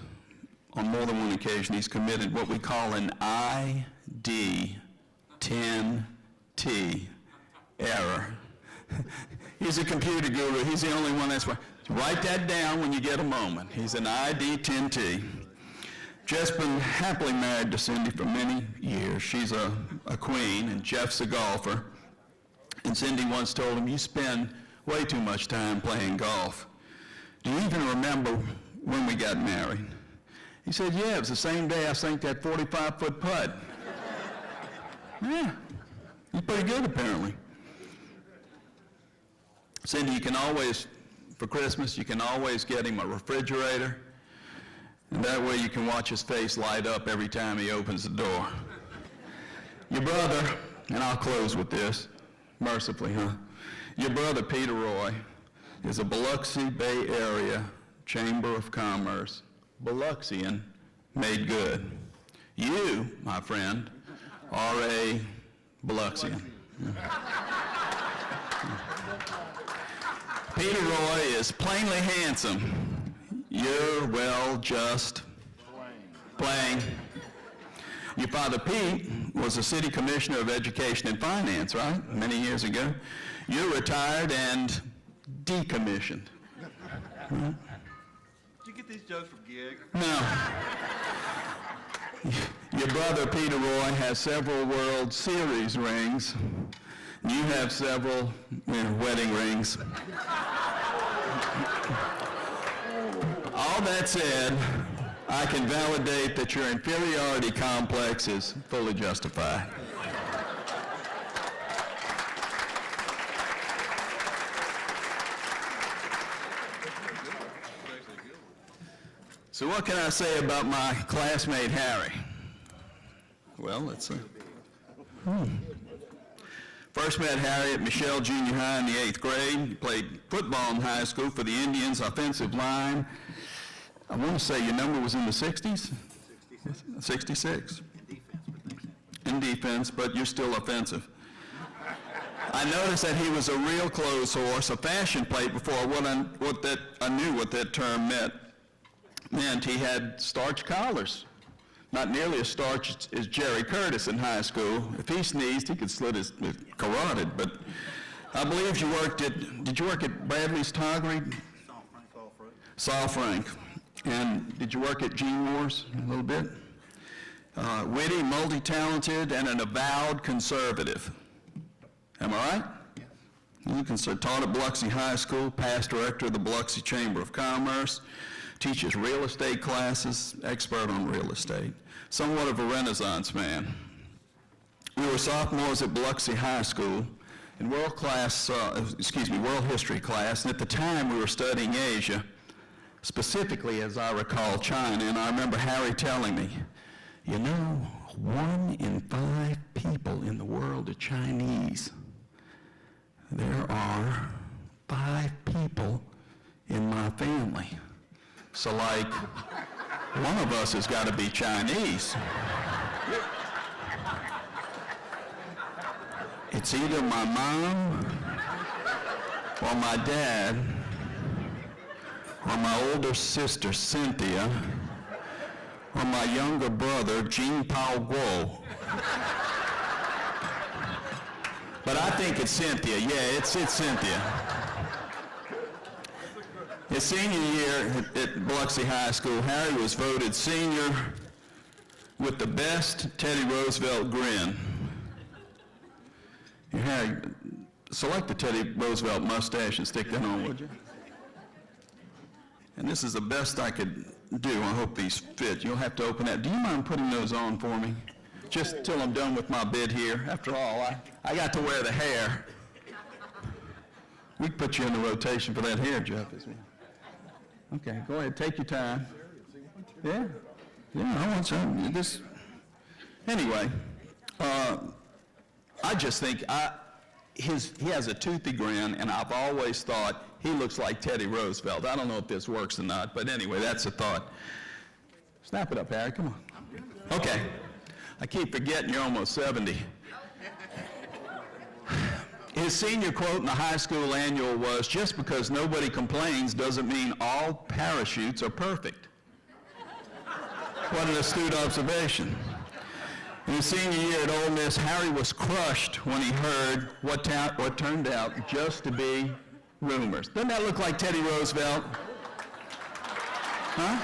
on more than one occasion, he's committed what we call an ID-10T error. He's a computer guru. He's the only one that's right. Write that down when you get a moment. He's an ID-10T. Jeff's been happily married to Cindy for many years. She's a queen, and Jeff's a golfer. And Cindy once told him, you spend way too much time playing golf. Do you even remember when we got married? He said, yeah, it was the same day I sank that 45-foot putt. Yeah, he's pretty good apparently. Cindy, you can always, for Christmas, you can always get him a refrigerator, and that way you can watch his face light up every time he opens the door. Your brother, and I'll close with this, mercifully, huh? Your brother, Peter Roy, is a Biloxi Bay Area Chamber of Commerce Biloxian made good. You, my friend, are a Biloxian. Peter Roy is plainly handsome. You're, well, just plain. Your father, Pete, was a city commissioner of education and finance, right? Many years ago. You're retired and decommissioned. Right? Did you get these jokes from Gig? No. Your brother, Peter Roy, has several World Series rings. You have several wedding rings. All that said, I can validate that your inferiority complex is fully justified. So what can I say about my classmate Harry? Well, let's see. First met Harry at Michelle Junior High in the 8th grade. He played football in high school for the Indians offensive line. I want to say your number was in the 60s? 66. In defense, but you're still offensive. I noticed that he was a real clothes horse, a fashion plate before I knew what that term meant. He had starched collars. Not nearly as starched as Jerry Curtis in high school. If he sneezed, he could slit his carotid. But I believe did you work at Bradley's Toggery? Saul Frank. And did you work at Gene Moore's a little bit? Witty, multi-talented, and an avowed conservative. Am I right? You taught at Biloxi High School, past director of the Biloxi Chamber of Commerce, teaches real estate classes, expert on real estate, somewhat of a Renaissance man. We were sophomores at Biloxi High School in world history class, and at the time we were studying Asia, specifically, as I recall, China, and I remember Harry telling me, 1 in 5 people in the world are Chinese. There are 5 people in my family. So, one of us has got to be Chinese. It's either my mom or my dad or my older sister, Cynthia, or my younger brother, Jean Paul Guo. But I think it's Cynthia. Yeah, it's Cynthia. His senior year at Biloxi High School, Harry was voted senior with the best Teddy Roosevelt grin. Harry, select the Teddy Roosevelt mustache and stick that on, would you? And this is the best I could do. I hope these fit. You'll have to open that. Do you mind putting those on for me? Just till I'm done with my bid here. After all, I got to wear the hair. We can put you in the rotation for that hair, Jeff, isn't it? Okay, go ahead, take your time. Yeah, I want some. Anyway, I just think he has a toothy grin, and I've always thought he looks like Teddy Roosevelt. I don't know if this works or not, but anyway, that's a thought. Snap it up, Harry, come on. Okay, I keep forgetting you're almost 70. His senior quote in the high school annual was, "Just because nobody complains doesn't mean all parachutes are perfect." What an astute observation. In his senior year at Ole Miss, Harry was crushed when he heard what turned out just to be rumors. Doesn't that look like Teddy Roosevelt? Huh?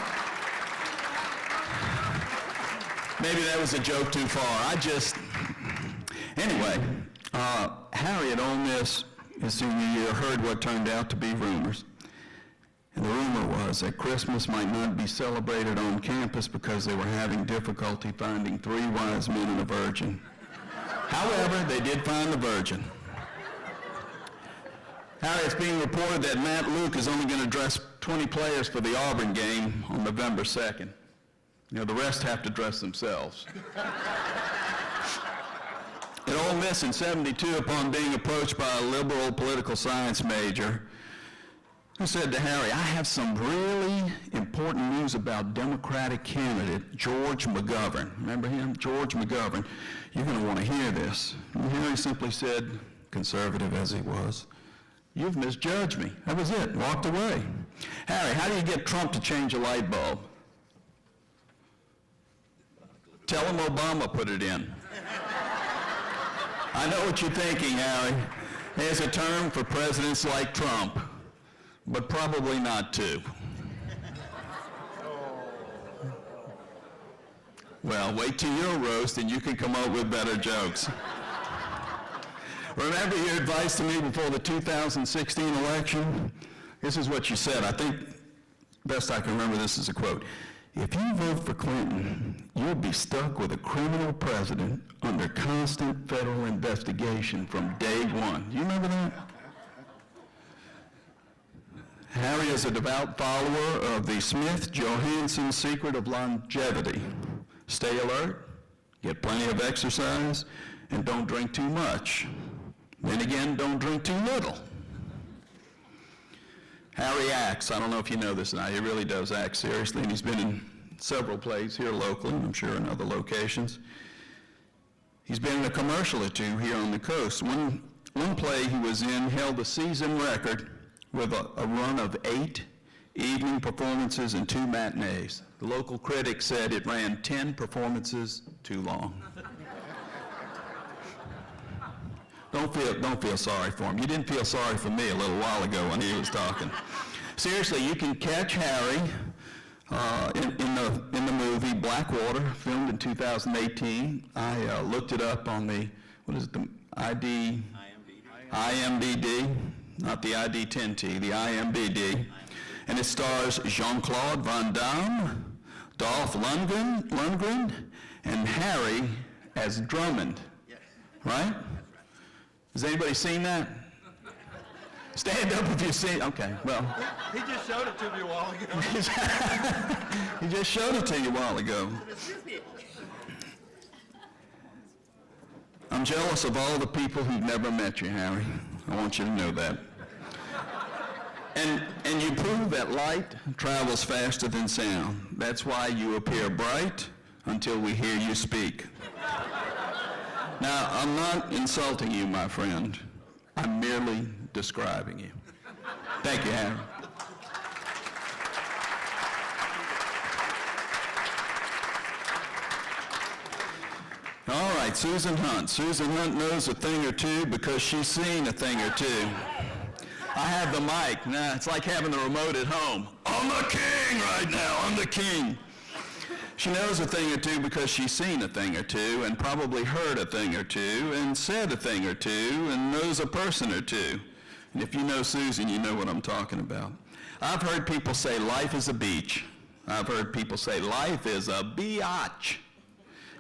Maybe that was a joke too far. Anyway, Harry at Ole Miss, his senior year, heard what turned out to be rumors. And the rumor was that Christmas might not be celebrated on campus because they were having difficulty finding 3 wise men and a virgin. However, they did find the virgin. Harry, it's being reported that Matt Luke is only going to dress 20 players for the Auburn game on November 2nd. You know, the rest have to dress themselves. At Ole Miss in '72, upon being approached by a liberal political science major, who said to Harry, "I have some really important news about Democratic candidate George McGovern." Remember him? George McGovern. "You're going to want to hear this." And Harry simply said, conservative as he was, "You've misjudged me." That was it. Walked away. Harry, how do you get Trump to change a light bulb? Tell him Obama put it in. I know what you're thinking, Harry. There's a term for presidents like Trump, but probably not two. Well, wait till your roast and you can come up with better jokes. Remember your advice to me before the 2016 election? This is what you said. I think best I can remember this is a quote. "If you vote for Clinton, you'll be stuck with a criminal president under constant federal investigation from day one." Do you remember that? Harry is a devout follower of the Smith-Johansson secret of longevity. Stay alert, get plenty of exercise, and don't drink too much. Then again, don't drink too little. Harry acts. I don't know if you know this now. He really does act seriously, and he's been in several plays here locally, and I'm sure in other locations. He's been in a commercial or two here on the coast. One play he was in held a season record with a run of 8 evening performances and 2 matinees. The local critic said it ran 10 performances too long. Don't feel sorry for him. You didn't feel sorry for me a little while ago when he was talking. Seriously, you can catch Harry in the movie Blackwater, filmed in 2018. I looked it up on the IMDb, not the ID10T, the IMDb, and it stars Jean-Claude Van Damme, Dolph Lundgren, and Harry as Drummond. Right? Has anybody seen that? Stand up if you've seen. Okay, well. He just showed it to me a while ago. He just showed it to you a while ago. I'm jealous of all the people who've never met you, Harry. I want you to know that. And you prove that light travels faster than sound. That's why you appear bright until we hear you speak. Now, I'm not insulting you, my friend. I'm merely describing you. Thank you, Harry. All right, Susan Hunt. Susan Hunt knows a thing or two because she's seen a thing or two. I have the mic. Nah, it's like having the remote at home. I'm the king right now. I'm the king. She knows a thing or two because she's seen a thing or two and probably heard a thing or two and said a thing or two and knows a person or two. And if you know Susan, you know what I'm talking about. I've heard people say life is a beach. I've heard people say life is a biatch.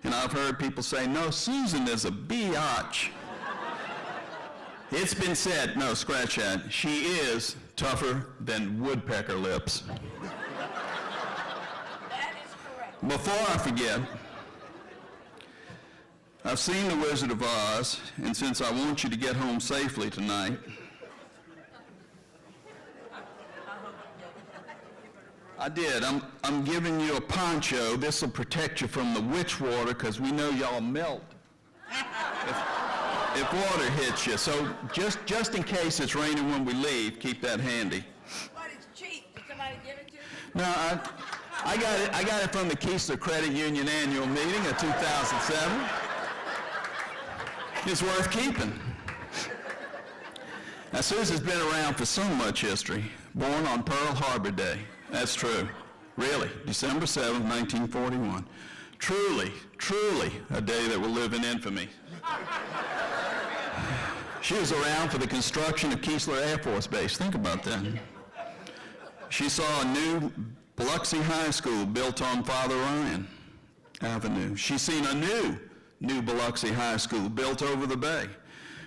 And I've heard people say, no, Susan is a biatch. It's been said, no, scratch that. She is tougher than woodpecker lips. That is correct. Before I forget, I've seen The Wizard of Oz, and since I want you to get home safely tonight, I did. I'm giving you a poncho. This will protect you from the witch water, because we know y'all melt if water hits you. So just in case it's raining when we leave, keep that handy. But it's cheap. Did somebody give it to you? No, I got it from the Keesler Credit Union annual meeting of 2007. It's worth keeping. Now, Susan's been around for so much history. Born on Pearl Harbor Day. That's true. Really, December 7th, 1941. Truly, truly a day that will live in infamy. She was around for the construction of Keesler Air Force Base. Think about that. She saw a new Biloxi High School built on Father Ryan Avenue. She's seen a new Biloxi High School built over the bay.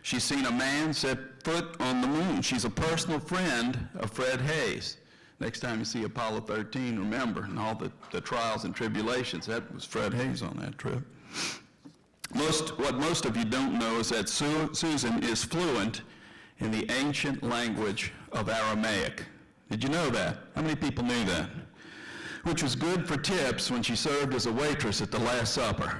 She's seen a man set foot on the moon. She's a personal friend of Fred Hayes. Next time you see Apollo 13, remember, and all the trials and tribulations, that was Fred Hayes on that trip. What most of you don't know is that Susan is fluent in the ancient language of Aramaic. Did you know that? How many people knew that? Which was good for tips when she served as a waitress at the Last Supper.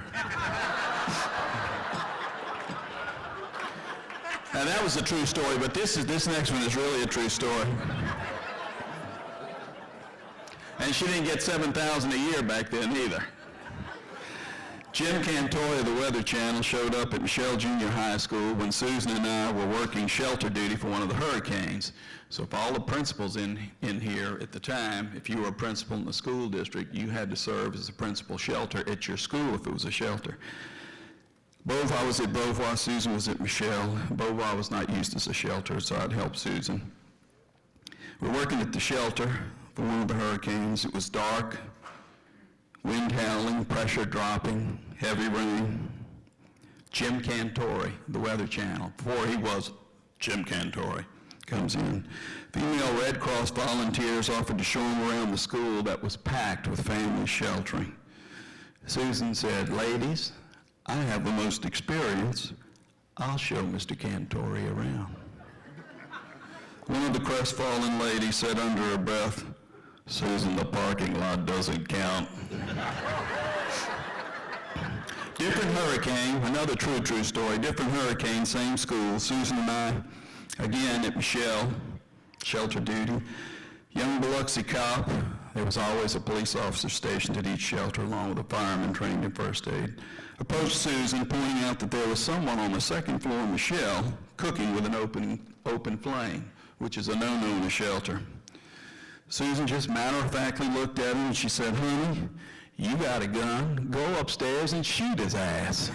Now that was a true story, but this next one is really a true story. And she didn't get $7,000 a year back then either. Jim Cantori of the Weather Channel showed up at Michelle Junior High School when Susan and I were working shelter duty for one of the hurricanes. So if all the principals in here at the time, if you were a principal in the school district, you had to serve as a principal shelter at your school if it was a shelter. I was at Beauvoir, Susan was at Michelle. Beauvoir was not used as a shelter, so I'd help Susan. We're working at the shelter for one of the hurricanes. It was dark, wind howling, pressure dropping, heavy rain. Jim Cantori, the Weather Channel, before he was Jim Cantori, comes in. Female Red Cross volunteers offered to show him around the school that was packed with families sheltering. Susan said, "Ladies, I have the most experience. I'll show Mr. Cantori around." One of the crestfallen ladies said under her breath, "Susan, the parking lot doesn't count." Different hurricane, another true story, different hurricane, same school. Susan and I, again at Michelle, shelter duty. Young Biloxi cop, there was always a police officer stationed at each shelter along with a fireman trained in first aid, approached Susan pointing out that there was someone on the second floor of Michelle cooking with an open flame, which is a no-no in a shelter. Susan just matter-of-factly looked at him and she said, "Honey, you got a gun. Go upstairs and shoot his ass."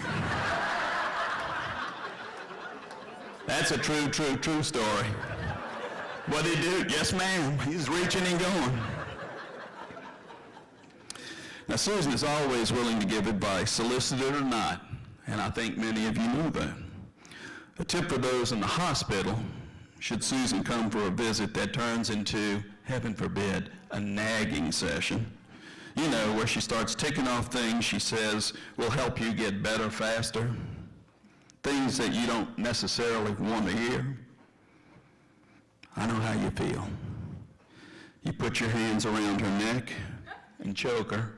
That's a true story. What'd he do? Yes, ma'am. He's reaching and going. Now, Susan is always willing to give advice, solicited or not, and I think many of you know that. A tip for those in the hospital, should Susan come for a visit that turns into, heaven forbid, a nagging session, you know, where she starts ticking off things she says will help you get better faster, things that you don't necessarily want to hear. I know how you feel. You put your hands around her neck and choke her.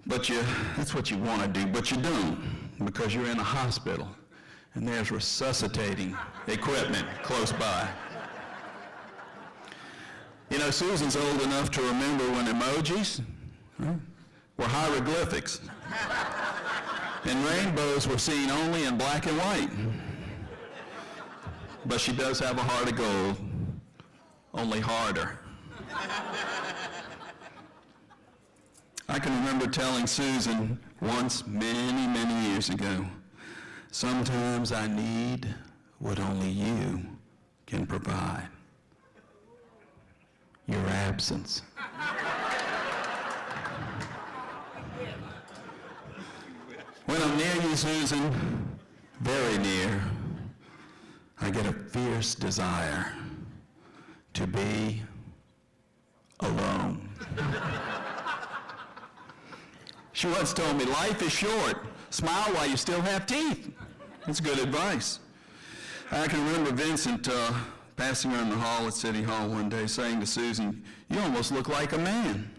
That's what you want to do, but you don't, because you're in a hospital and there's resuscitating equipment close by. You know, Susan's old enough to remember when emojis were hieroglyphics and rainbows were seen only in black and white. But she does have a heart of gold, only harder. I can remember telling Susan once, many years ago, sometimes I need what only you can provide. Your absence. When I'm near you, Susan, very near, I get a fierce desire to be alone. She once told me, life is short. Smile while you still have teeth. That's good advice. I can remember Vincent passing her in the hall at City Hall one day saying to Susan, "You almost look like a man."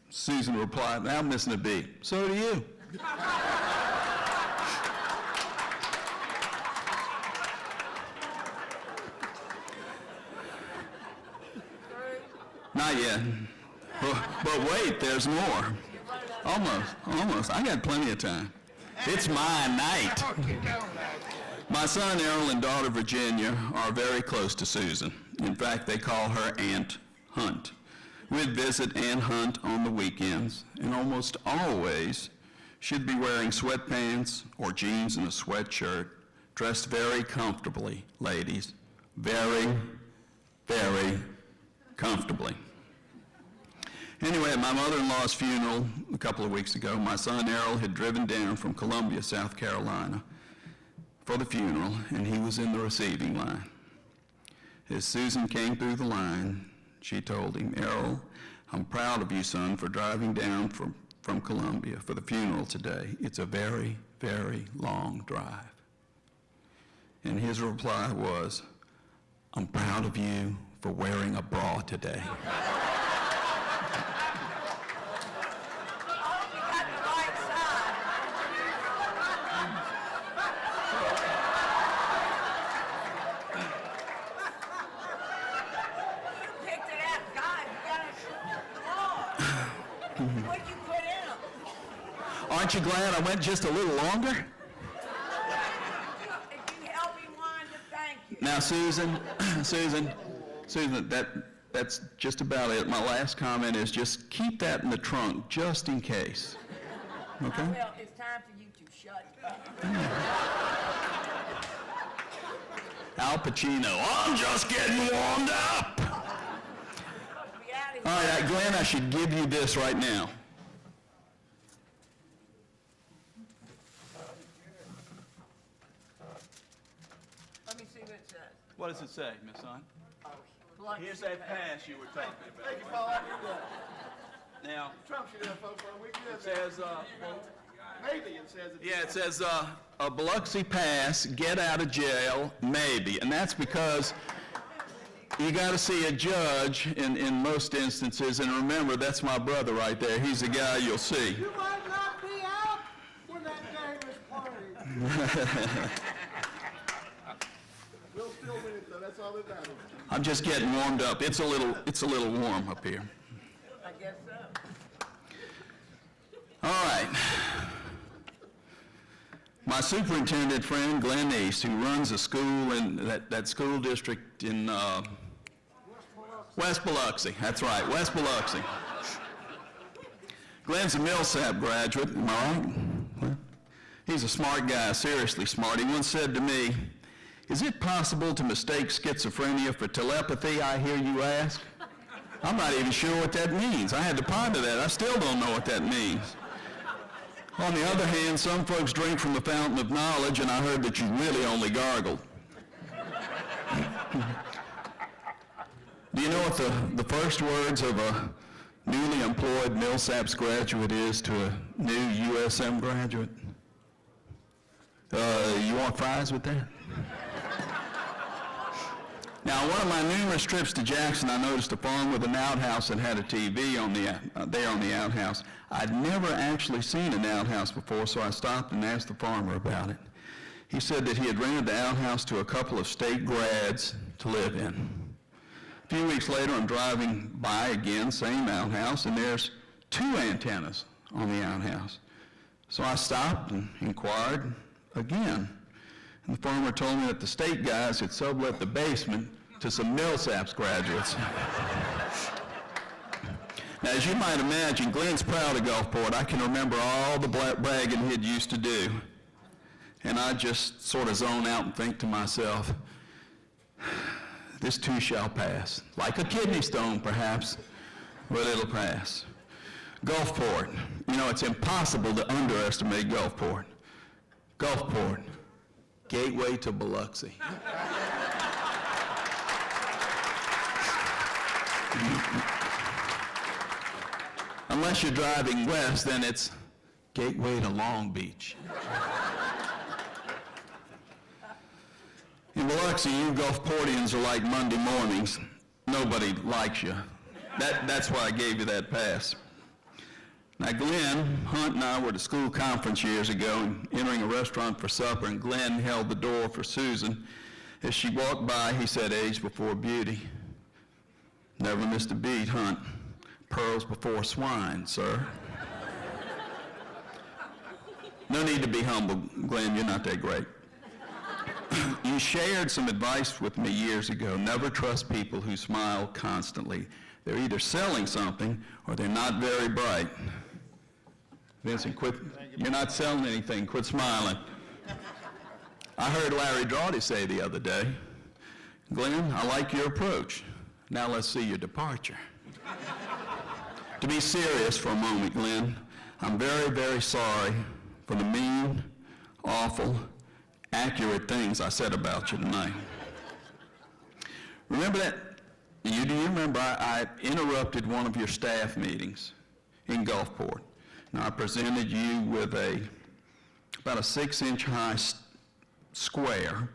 Susan replied, "I'm missing a beat." "So do you." Not yet. But wait, there's more. Almost. I got plenty of time. It's my night. My son Errol and daughter Virginia are very close to Susan. In fact, they call her Aunt Hunt. We'd visit Aunt Hunt on the weekends, and almost always she'd be wearing sweatpants or jeans and a sweatshirt, dressed very comfortably, ladies. Very, very comfortably. Anyway, at my mother-in-law's funeral a couple of weeks ago, my son Errol had driven down from Columbia, South Carolina for the funeral, and he was in the receiving line. As Susan came through the line, she told him, "Errol, I'm proud of you, son, for driving down from Columbia for the funeral today. It's a very, very long drive." And his reply was, "I'm proud of you for wearing a bra today." What'd you put in them? Aren't you glad I went just a little longer? If you help me one, thank you. Now, Susan, that's just about it. My last comment is just keep that in the trunk just in case. Okay? Well, it's time for you to shut up. Al Pacino, I'm just getting warmed up. All right, Glenn, I should give you this right now. Let me see what it says. What does it say, Miss Son? Biloxi Here's that pass you were talking about. Thank you, Paul. I knew that. Now, Trump should have voted for a week. it says, Maybe it says it. Yeah, it says a Biloxi pass, get out of jail, maybe. And that's because you got to see a judge in most instances. And remember, that's my brother right there. He's the guy you'll see. You might not be out when that game is played. We'll still win it, though. That's all that matters. I'm just getting warmed up. It's a little warm up here. I guess so. All right. My superintendent friend, Glenn East, who runs a school in that school district in West Biloxi. That's right, West Biloxi. Glenn's a Millsap graduate, am I right? Well, he's a smart guy, seriously smart. He once said to me, "Is it possible to mistake schizophrenia for telepathy, I hear you ask?" I'm not even sure what that means. I had to ponder that. I still don't know what that means. On the other hand, some folks drink from the fountain of knowledge, and I heard that you really only gargled. Do you know what the first words of a newly employed Millsaps graduate is to a new USM graduate? You want fries with that? Now, one of my numerous trips to Jackson, I noticed a farm with an outhouse that had a TV on the outhouse. I'd never actually seen an outhouse before, so I stopped and asked the farmer about it. He said that he had rented the outhouse to a couple of state grads to live in. A few weeks later, I'm driving by again, same outhouse, and there's 2 antennas on the outhouse. So I stopped and inquired again. And the farmer told me that the state guys had sublet the basement to some Millsaps graduates. Now, as you might imagine, Glenn's proud of Gulfport. I can remember all the bragging he'd used to do. And I just sort of zone out and think to myself, this too shall pass. Like a kidney stone, perhaps, but it'll pass. Gulfport. You know, it's impossible to underestimate Gulfport. Gulfport. Gateway to Biloxi. Unless you're driving west, then it's Gateway to Long Beach. In Biloxi, you Gulfportians are like Monday mornings. Nobody likes you. That's why I gave you that pass. Now, Glenn, Hunt, and I were at a school conference years ago and entering a restaurant for supper, and Glenn held the door for Susan. As she walked by, he said, "Age before beauty." Never missed a beat, Hunt. Pearls before swine, sir. No need to be humble, Glenn, you're not that great. You shared some advice with me years ago. Never trust people who smile constantly. They're either selling something or they're not very bright. Vincent, quit. You're not selling anything. Quit smiling. I heard Larry Drawdy say the other day, "Glenn, I like your approach. Now let's see your departure." To be serious for a moment, Glenn, I'm very, very sorry for the mean, awful, accurate things I said about you tonight. Remember that? Do you remember I interrupted one of your staff meetings in Gulfport? Now, I presented you with about a 6-inch high square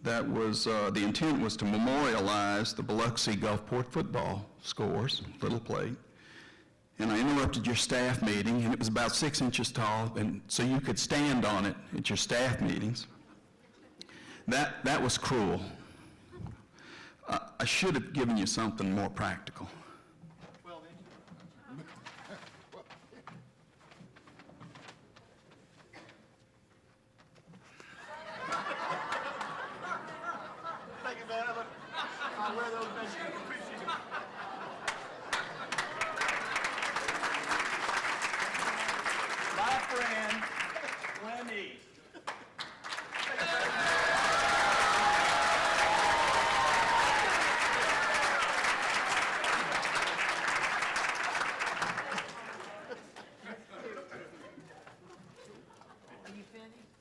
that was, the intent was to memorialize the Biloxi Gulfport football scores, little plate. And I interrupted your staff meeting, and it was about 6 inches tall, and so you could stand on it at your staff meetings. That was cruel. I should have given you something more practical. Thank you, man. I'll wear those next year. Appreciate it. My friend, Glenn East.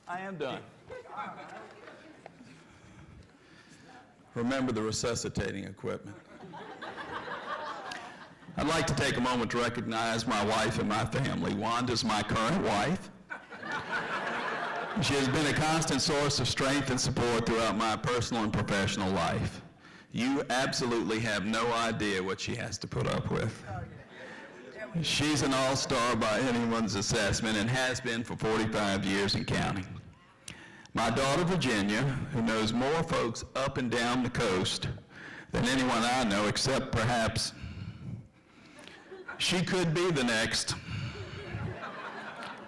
I am done. Remember the resuscitating equipment. I'd like to take a moment to recognize my wife and my family. Wanda's my current wife. She has been a constant source of strength and support throughout my personal and professional life. You absolutely have no idea what she has to put up with. She's an all-star by anyone's assessment and has been for 45 years and counting. My daughter, Virginia, who knows more folks up and down the coast than anyone I know, except perhaps she could be the next.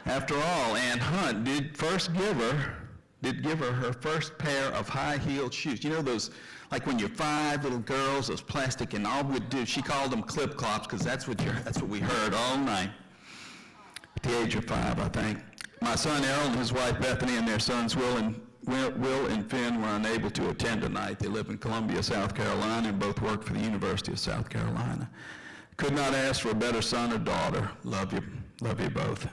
After all, Ann Hunt did give her her first pair of high-heeled shoes. You know those, like when you're 5 little girls, those plastic, and all we'd do, she called them clip-clops because that's what we heard all night. At the age of 5, I think. My son Errol and his wife Bethany and their sons Will and Finn were unable to attend tonight. They live in Columbia, South Carolina, and both work for the University of South Carolina. Could not ask for a better son or daughter. Love you both.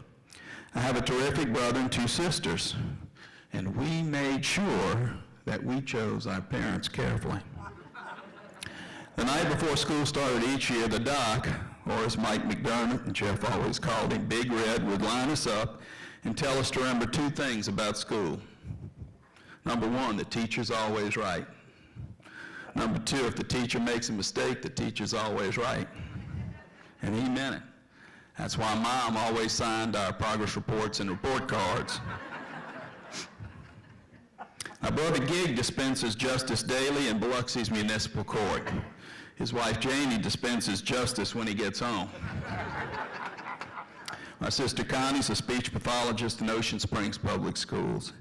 I have a terrific brother and 2 sisters, and we made sure that we chose our parents carefully. The night before school started each year, the doc, or as Mike McDermott and Jeff always called him, Big Red, would line us up and tell us to remember 2 things about school. Number 1, the teacher's always right. Number 2, if the teacher makes a mistake, the teacher's always right. And he meant it. That's why Mom always signed our progress reports and report cards. My brother Gig dispenses justice daily in Biloxi's municipal court. His wife Janie dispenses justice when he gets home. My sister Connie's a speech pathologist in Ocean Springs Public Schools.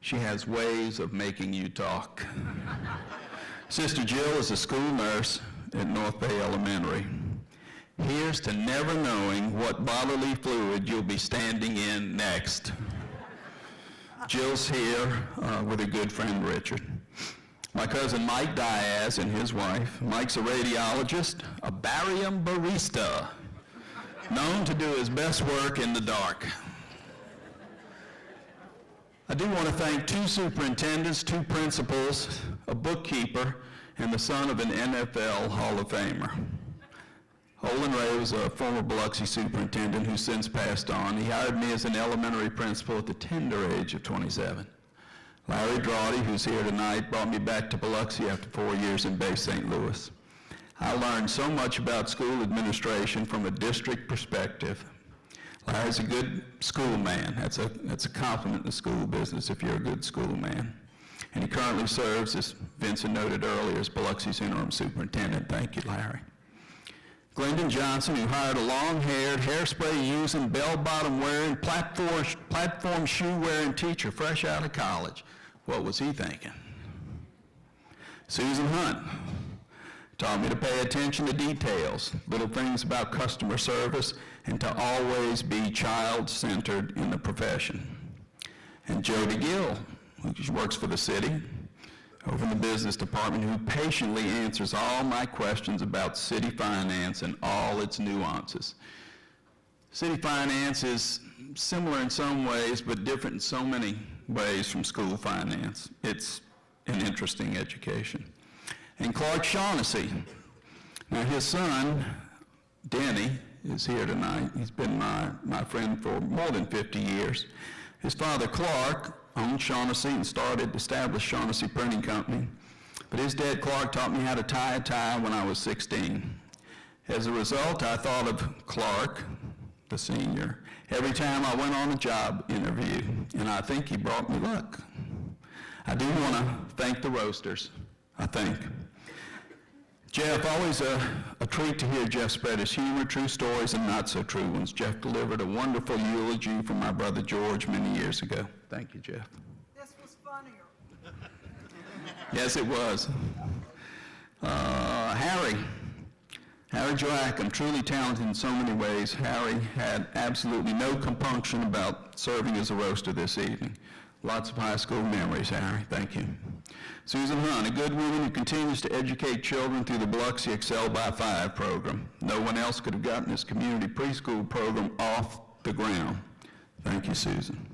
She has ways of making you talk. Sister Jill is a school nurse at North Bay Elementary. Here's to never knowing what bodily fluid you'll be standing in next. Jill's here with a good friend, Richard. My cousin Mike Diaz and his wife. Mike's a radiologist, a barium barista, known to do his best work in the dark. I do want to thank 2 superintendents, 2 principals, a bookkeeper, and the son of an NFL Hall of Famer. Olin Ray was a former Biloxi superintendent who since passed on. He hired me as an elementary principal at the tender age of 27. Larry Drawdy, who's here tonight, brought me back to Biloxi after 4 years in Bay St. Louis. I learned so much about school administration from a district perspective. Larry's a good school man. That's a compliment in the school business if you're a good school man. And he currently serves, as Vincent noted earlier, as Biloxi's interim superintendent. Thank you, Larry. Glendon Johnson, who hired a long-haired, hairspray-using, bell-bottom-wearing, platform shoe-wearing teacher fresh out of college. What was he thinking? Susan Hunt taught me to pay attention to details, little things about customer service, and to always be child-centered in the profession. And Jody Gill, who works for the city, over in the business department, who patiently answers all my questions about city finance and all its nuances. City finance is similar in some ways, but different in so many ways from school finance. It's an interesting education. And Clark Shaughnessy. Now his son, Denny, is here tonight. He's been my friend for more than 50 years. His father, Clark, owned Shaughnessy and established Shaughnessy Printing Company. But his dad, Clark, taught me how to tie a tie when I was 16. As a result, I thought of Clark, the senior, every time I went on a job interview, and I think he brought me luck. I do want to thank the roasters, I think. Jeff, always a treat to hear Jeff spread his humor, true stories, and not so true ones. Jeff delivered a wonderful eulogy for my brother George many years ago. Thank you, Jeff. This was funnier. Yes, it was. Harry Joachim, truly talented in so many ways. Harry had absolutely no compunction about serving as a roaster this evening. Lots of high school memories, Harry. Thank you. Susan Hunt, a good woman who continues to educate children through the Biloxi Excel by 5 program. No one else could have gotten this community preschool program off the ground. Thank you, Susan.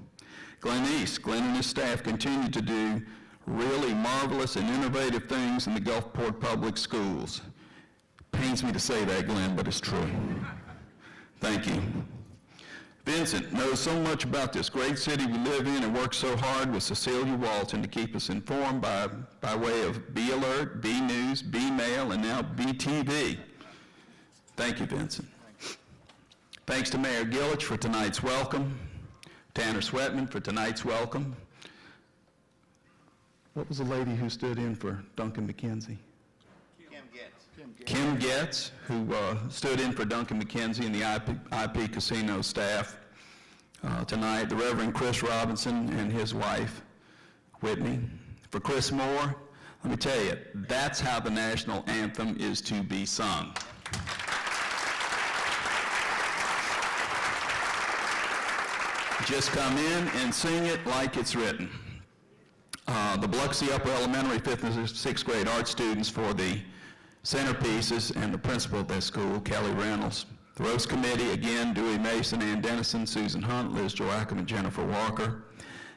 Glenn East. Glenn and his staff continue to do really marvelous and innovative things in the Gulfport Public Schools. Pains me to say that, Glenn, but it's true. Thank you. Vincent knows so much about this great city we live in and works so hard with Cecilia Walton to keep us informed by way of B Alert, B News, B Mail, and now BTV. Thank you, Vincent. Thanks to Mayor Gillich for tonight's welcome, Tanner Sweatman for tonight's welcome. What was the lady who stood in for Duncan McKenzie? Kim Getz, who stood in for Duncan McKenzie and the IP Casino staff tonight. The Reverend Chris Robinson and his wife, Whitney. For Chris Moore, let me tell you, that's how the national anthem is to be sung. Just come in and sing it like it's written. The Biloxi Upper Elementary 5th and 6th grade art students for the centerpieces, and the principal of that school, Kelly Reynolds. The roast committee, again, Dewey Mason, Ann Dennison, Susan Hunt, Liz Joachim, and Jennifer Walker.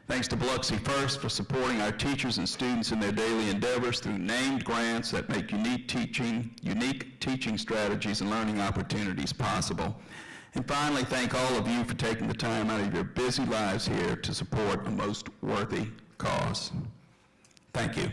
Thanks to Biloxi First for supporting our teachers and students in their daily endeavors through named grants that make unique teaching strategies and learning opportunities possible. And finally, thank all of you for taking the time out of your busy lives here to support a most worthy cause. Thank you.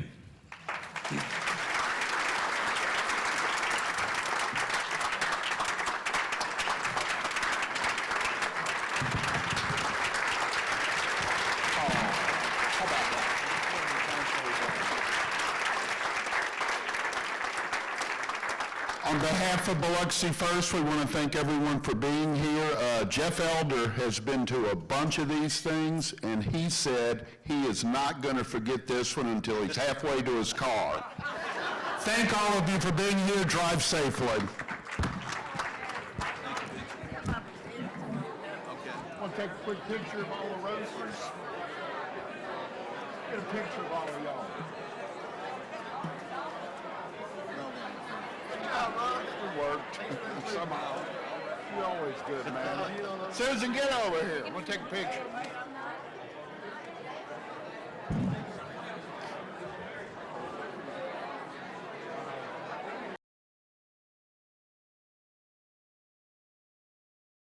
On behalf of Biloxi First, we want to thank everyone for being here. Jeff Elder has been to a bunch of these things, and he said he is not going to forget this one until he's halfway to his car. Thank all of you for being here. Drive safely. Want to take a quick picture of all the roasters? Get a picture of all of y'all. It worked somehow. You're always good, man. Susan, get over here. We'll take a picture.